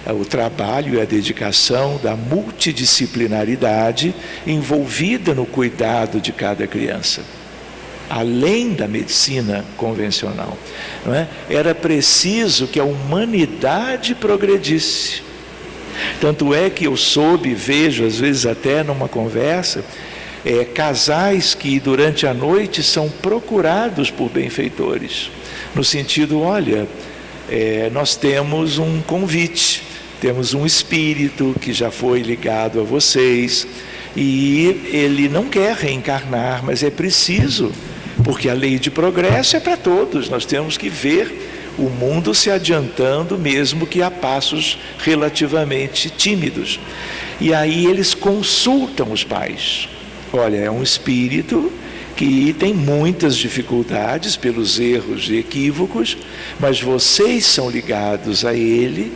o trabalho e a dedicação da multidisciplinaridade envolvida no cuidado de cada criança, além da medicina convencional, não é? Era preciso que a humanidade progredisse. Tanto é que eu soube, vejo às vezes até numa conversa, casais que durante a noite são procurados por benfeitores, no sentido, olha, nós temos um convite, temos um espírito que já foi ligado a vocês, e ele não quer reencarnar, mas é preciso, porque a lei de progresso é para todos, nós temos que ver o mundo se adiantando, mesmo que a passos relativamente tímidos. E aí eles consultam os pais. Olha, é um espírito que tem muitas dificuldades pelos erros e equívocos, mas vocês são ligados a ele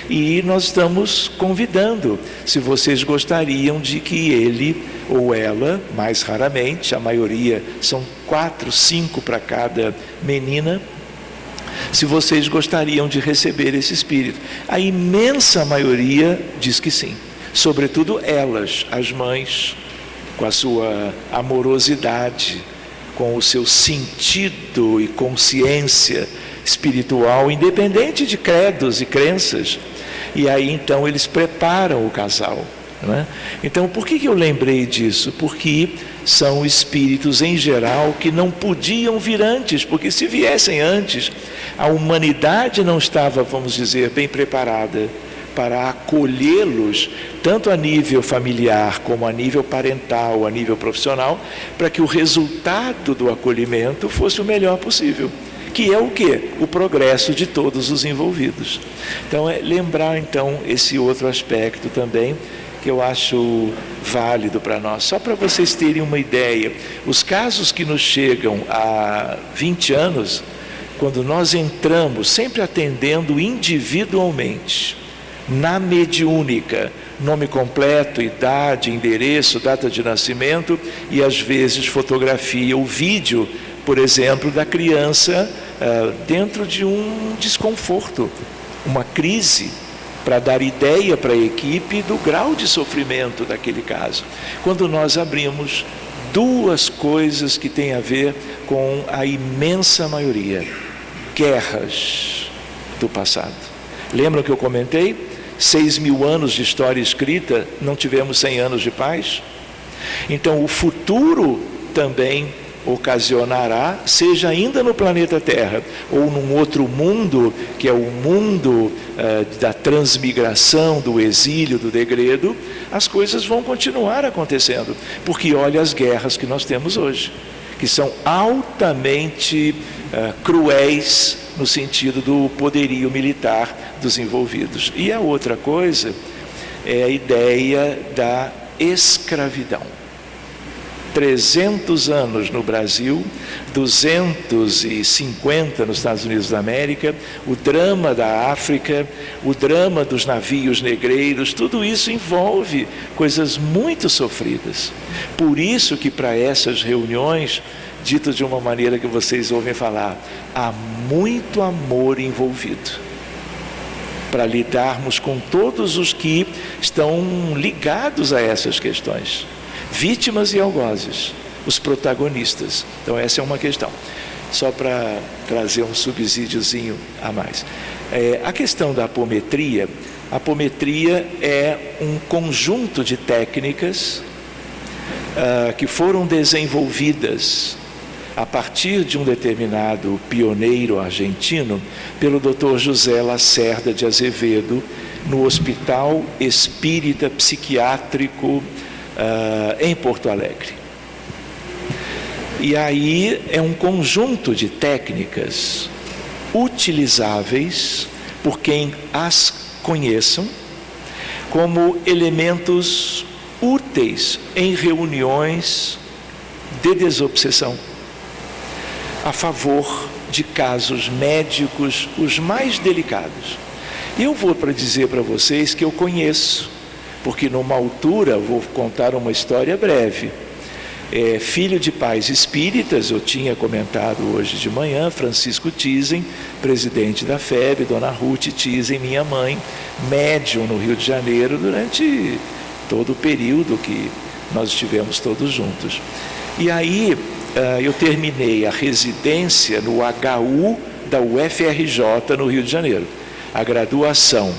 e nós estamos convidando, se vocês gostariam de que ele ou ela, mais raramente, a maioria são 4, 5 para cada menina, se vocês gostariam de receber esse espírito. A imensa maioria diz que sim, sobretudo elas, as mães, com a sua amorosidade, com o seu sentido e consciência espiritual, independente de credos e crenças. E aí então eles preparam o casal não é? Então, por que eu lembrei disso? Porque são espíritos, em geral, que não podiam vir antes, porque se viessem antes, a humanidade não estava, vamos dizer, bem preparada para acolhê-los, tanto a nível familiar, como a nível parental, a nível profissional, para que o resultado do acolhimento fosse o melhor possível. Que é o quê? O progresso de todos os envolvidos. Então, lembrar então esse outro aspecto também, que eu acho válido para nós. Só para vocês terem uma ideia, os casos que nos chegam há 20 anos, quando nós entramos, sempre atendendo individualmente, na mediúnica, nome completo, idade, endereço, data de nascimento e às vezes fotografia ou vídeo, por exemplo, da criança dentro de um desconforto, uma crise, para dar ideia para a equipe do grau de sofrimento daquele caso. Quando nós abrimos duas coisas que têm a ver com a imensa maioria, guerras do passado. Lembram que eu comentei? 6.000 anos de história escrita, não tivemos 100 anos de paz? Então o futuro também ocasionará, seja ainda no planeta Terra ou num outro mundo, que é o mundo da transmigração, do exílio, do degredo, as coisas vão continuar acontecendo, porque olha as guerras que nós temos hoje, que são altamente cruéis no sentido do poderio militar dos envolvidos. E a outra coisa é a ideia da escravidão. 300 anos no Brasil, 250 nos Estados Unidos da América, o drama da África, o drama dos navios negreiros, tudo isso envolve coisas muito sofridas. Por isso que para essas reuniões, dito de uma maneira que vocês ouvem falar, há muito amor envolvido, para lidarmos com todos os que estão ligados a essas questões. Vítimas e algozes, os protagonistas. Então essa é uma questão, só para trazer um subsídiozinho a mais. A questão da apometria, a apometria é um conjunto de técnicas que foram desenvolvidas a partir de um determinado pioneiro argentino, pelo Dr. José Lacerda de Azevedo, no Hospital Espírita Psiquiátrico em Porto Alegre. E aí é um conjunto de técnicas utilizáveis por quem as conheçam como elementos úteis em reuniões de desobsessão, a favor de casos médicos os mais delicados. E eu vou para dizer para vocês que eu conheço, porque numa altura, vou contar uma história breve, filho de pais espíritas, eu tinha comentado hoje de manhã, Francisco Tizen, presidente da FEB, Dona Ruth Tizen, minha mãe, médium no Rio de Janeiro, durante todo o período que nós estivemos todos juntos. E aí eu terminei a residência no HU da UFRJ no Rio de Janeiro, a graduação.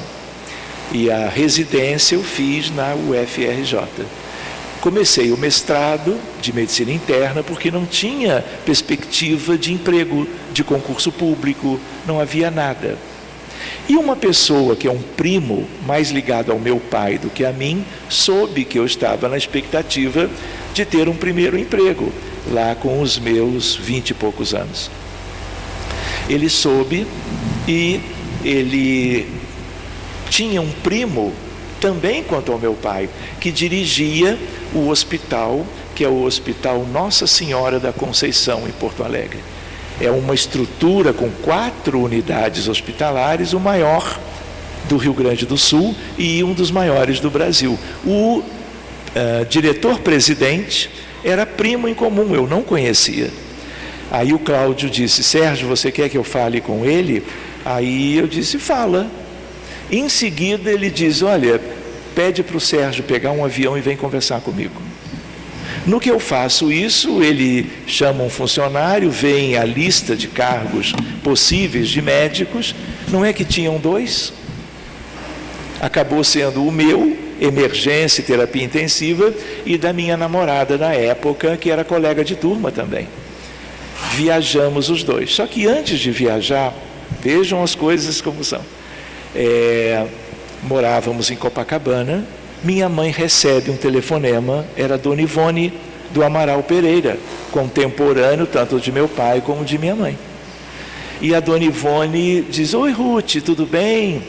E a residência eu fiz na UFRJ. Comecei o mestrado de medicina interna porque não tinha perspectiva de emprego, de concurso público, não havia nada. E uma pessoa que é um primo mais ligado ao meu pai do que a mim, soube que eu estava na expectativa de ter um primeiro emprego, lá com os meus 20 e poucos anos. Ele soube e ele tinha um primo, também quanto ao meu pai, que dirigia o hospital, que é o Hospital Nossa Senhora da Conceição, em Porto Alegre. É uma estrutura com 4 unidades hospitalares, o maior do Rio Grande do Sul e um dos maiores do Brasil. O diretor-presidente era primo em comum, eu não conhecia. Aí o Cláudio disse: Sérgio, você quer que eu fale com ele? Aí eu disse: fala. Em seguida ele diz: olha, pede para o Sérgio pegar um avião e vem conversar comigo. No que eu faço isso, ele chama um funcionário, vem a lista de cargos possíveis de médicos, não é que tinham 2? Acabou sendo o meu emergência e terapia intensiva, e da minha namorada na época, que era colega de turma também. Viajamos os dois. Só que antes de viajar, vejam as coisas como são. Morávamos em Copacabana, minha mãe recebe um telefonema, era a Dona Ivone do Amaral Pereira, contemporâneo tanto de meu pai como de minha mãe. E a Dona Ivone diz: oi Ruth, tudo bem?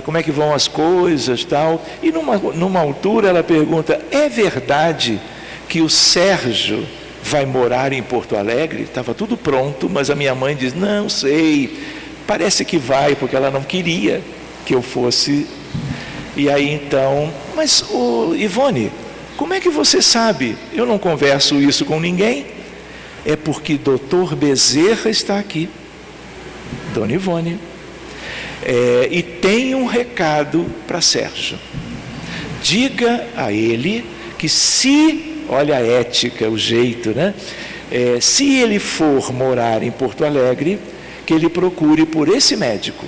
Como é que vão as coisas, tal? E numa altura ela pergunta: é verdade que o Sérgio vai morar em Porto Alegre? Estava tudo pronto, mas a minha mãe diz: não sei, parece que vai, porque ela não queria que eu fosse. E aí então, mas Ivone, como é que você sabe? Eu não converso isso com ninguém. É porque Dr. Bezerra está aqui, Dona Ivone, e tem um recado para Sérgio. Diga a ele que se, olha a ética, o jeito, né? Se ele for morar em Porto Alegre, que ele procure por esse médico.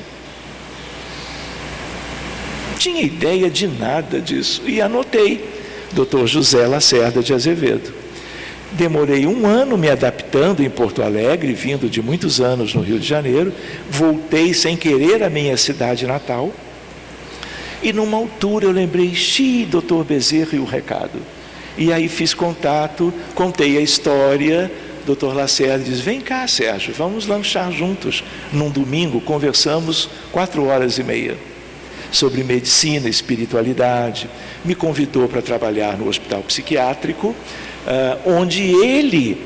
Não tinha ideia de nada disso. E anotei, Dr. José Lacerda de Azevedo. Demorei 1 ano me adaptando em Porto Alegre, vindo de muitos anos no Rio de Janeiro. Voltei sem querer à minha cidade natal. E numa altura eu lembrei, Dr. Bezerra e o recado. E aí fiz contato, contei a história. Dr. Lacerda diz: vem cá, Sérgio, vamos lanchar juntos. Num domingo, conversamos 4h30 sobre medicina, espiritualidade. Me convidou para trabalhar no hospital psiquiátrico, onde ele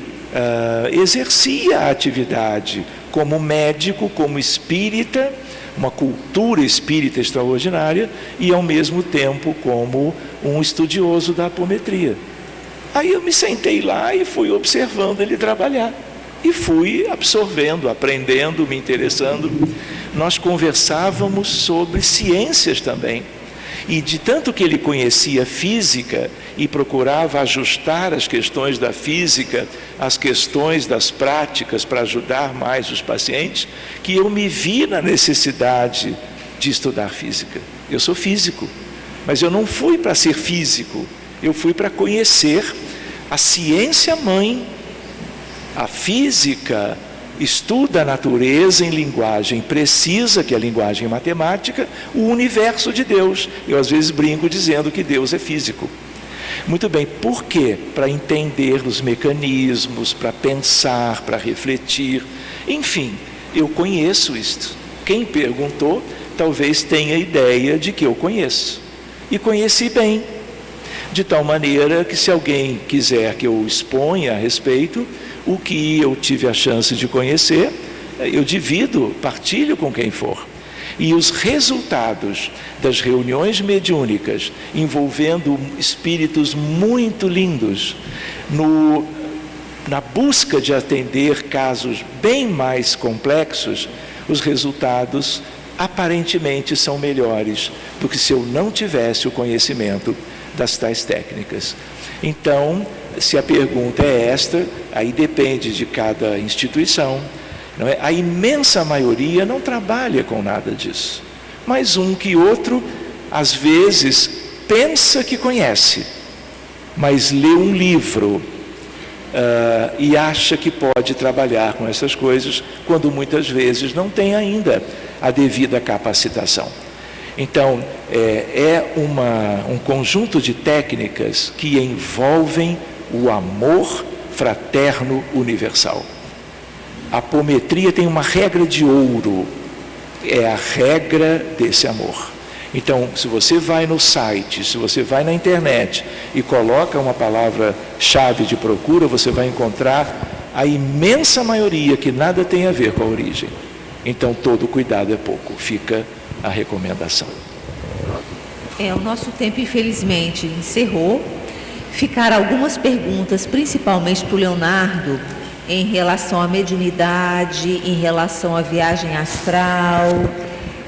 exercia a atividade como médico, como espírita, uma cultura espírita extraordinária, e ao mesmo tempo como um estudioso da apometria. Aí eu me sentei lá e fui observando ele trabalhar. E fui absorvendo, aprendendo, me interessando. Nós conversávamos sobre ciências também. E de tanto que ele conhecia física e procurava ajustar as questões da física, as questões das práticas para ajudar mais os pacientes, que eu me vi na necessidade de estudar física. Eu sou físico, mas eu não fui para ser físico, eu fui para conhecer a ciência mãe. A física estuda a natureza em linguagem precisa, que é a linguagem matemática, o universo de Deus. Eu às vezes brinco dizendo que Deus é físico. Muito bem, por quê? Para entender os mecanismos, para pensar, para refletir. Enfim, eu conheço isto. Quem perguntou talvez tenha ideia de que eu conheço. E conheci bem. De tal maneira que, se alguém quiser que eu exponha a respeito, o que eu tive a chance de conhecer, eu divido, partilho com quem for. E os resultados das reuniões mediúnicas, envolvendo espíritos muito lindos, na busca de atender casos bem mais complexos, os resultados aparentemente são melhores do que se eu não tivesse o conhecimento das tais técnicas. Então, se a pergunta é esta, aí depende de cada instituição, não é? A imensa maioria não trabalha com nada disso, mas um que outro, às vezes, pensa que conhece, mas lê um livro e acha que pode trabalhar com essas coisas, quando muitas vezes não tem ainda a devida capacitação. Então, um conjunto de técnicas que envolvem o amor fraterno universal. A apometria tem uma regra de ouro, é a regra desse amor. Então, se você vai no site, se você vai na internet e coloca uma palavra-chave de procura, você vai encontrar a imensa maioria que nada tem a ver com a origem. Então, todo cuidado é pouco, fica a recomendação. O nosso tempo, infelizmente, encerrou. Ficaram algumas perguntas, principalmente para o Leonardo, em relação à mediunidade, em relação à viagem astral.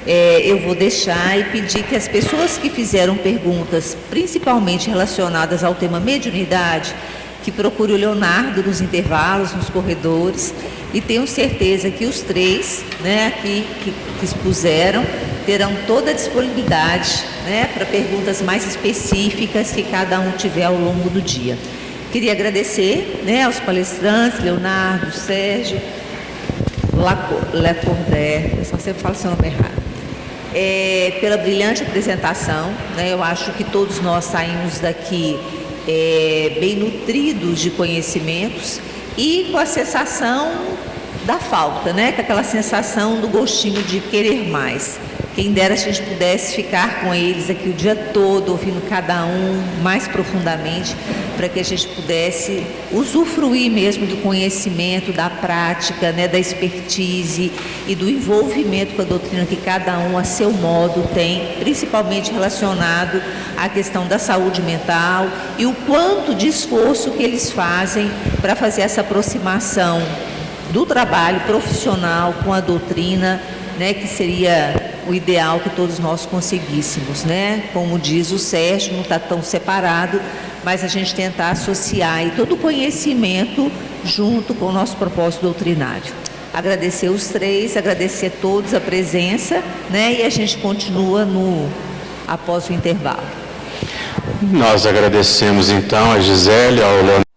Eu vou deixar e pedir que as pessoas que fizeram perguntas, principalmente relacionadas ao tema mediunidade, que procure o Leonardo nos intervalos, nos corredores, e tenho certeza que os três, né, que expuseram, terão toda a disponibilidade, né, para perguntas mais específicas que cada um tiver ao longo do dia. Queria agradecer, né, aos palestrantes, Leonardo, Sérgio, Lacordaire, eu só sempre falo seu nome errado, pela brilhante apresentação, né. Eu acho que todos nós saímos daqui bem nutridos de conhecimentos e com a sensação da falta, né? Com aquela sensação do gostinho de querer mais. Quem dera se a gente pudesse ficar com eles aqui o dia todo, ouvindo cada um mais profundamente, para que a gente pudesse usufruir mesmo do conhecimento, da prática, né? Da expertise e do envolvimento com a doutrina que cada um, a seu modo, tem, principalmente relacionado à questão da saúde mental e o quanto de esforço que eles fazem para fazer essa aproximação do trabalho profissional com a doutrina, né, que seria o ideal que todos nós conseguíssemos, né? Como diz o Sérgio, não está tão separado, mas a gente tentar associar aí todo o conhecimento junto com o nosso propósito doutrinário. Agradecer os três, agradecer a todos a presença, né? E a gente continua após o intervalo. Nós agradecemos então a Gisele, ao Leonardo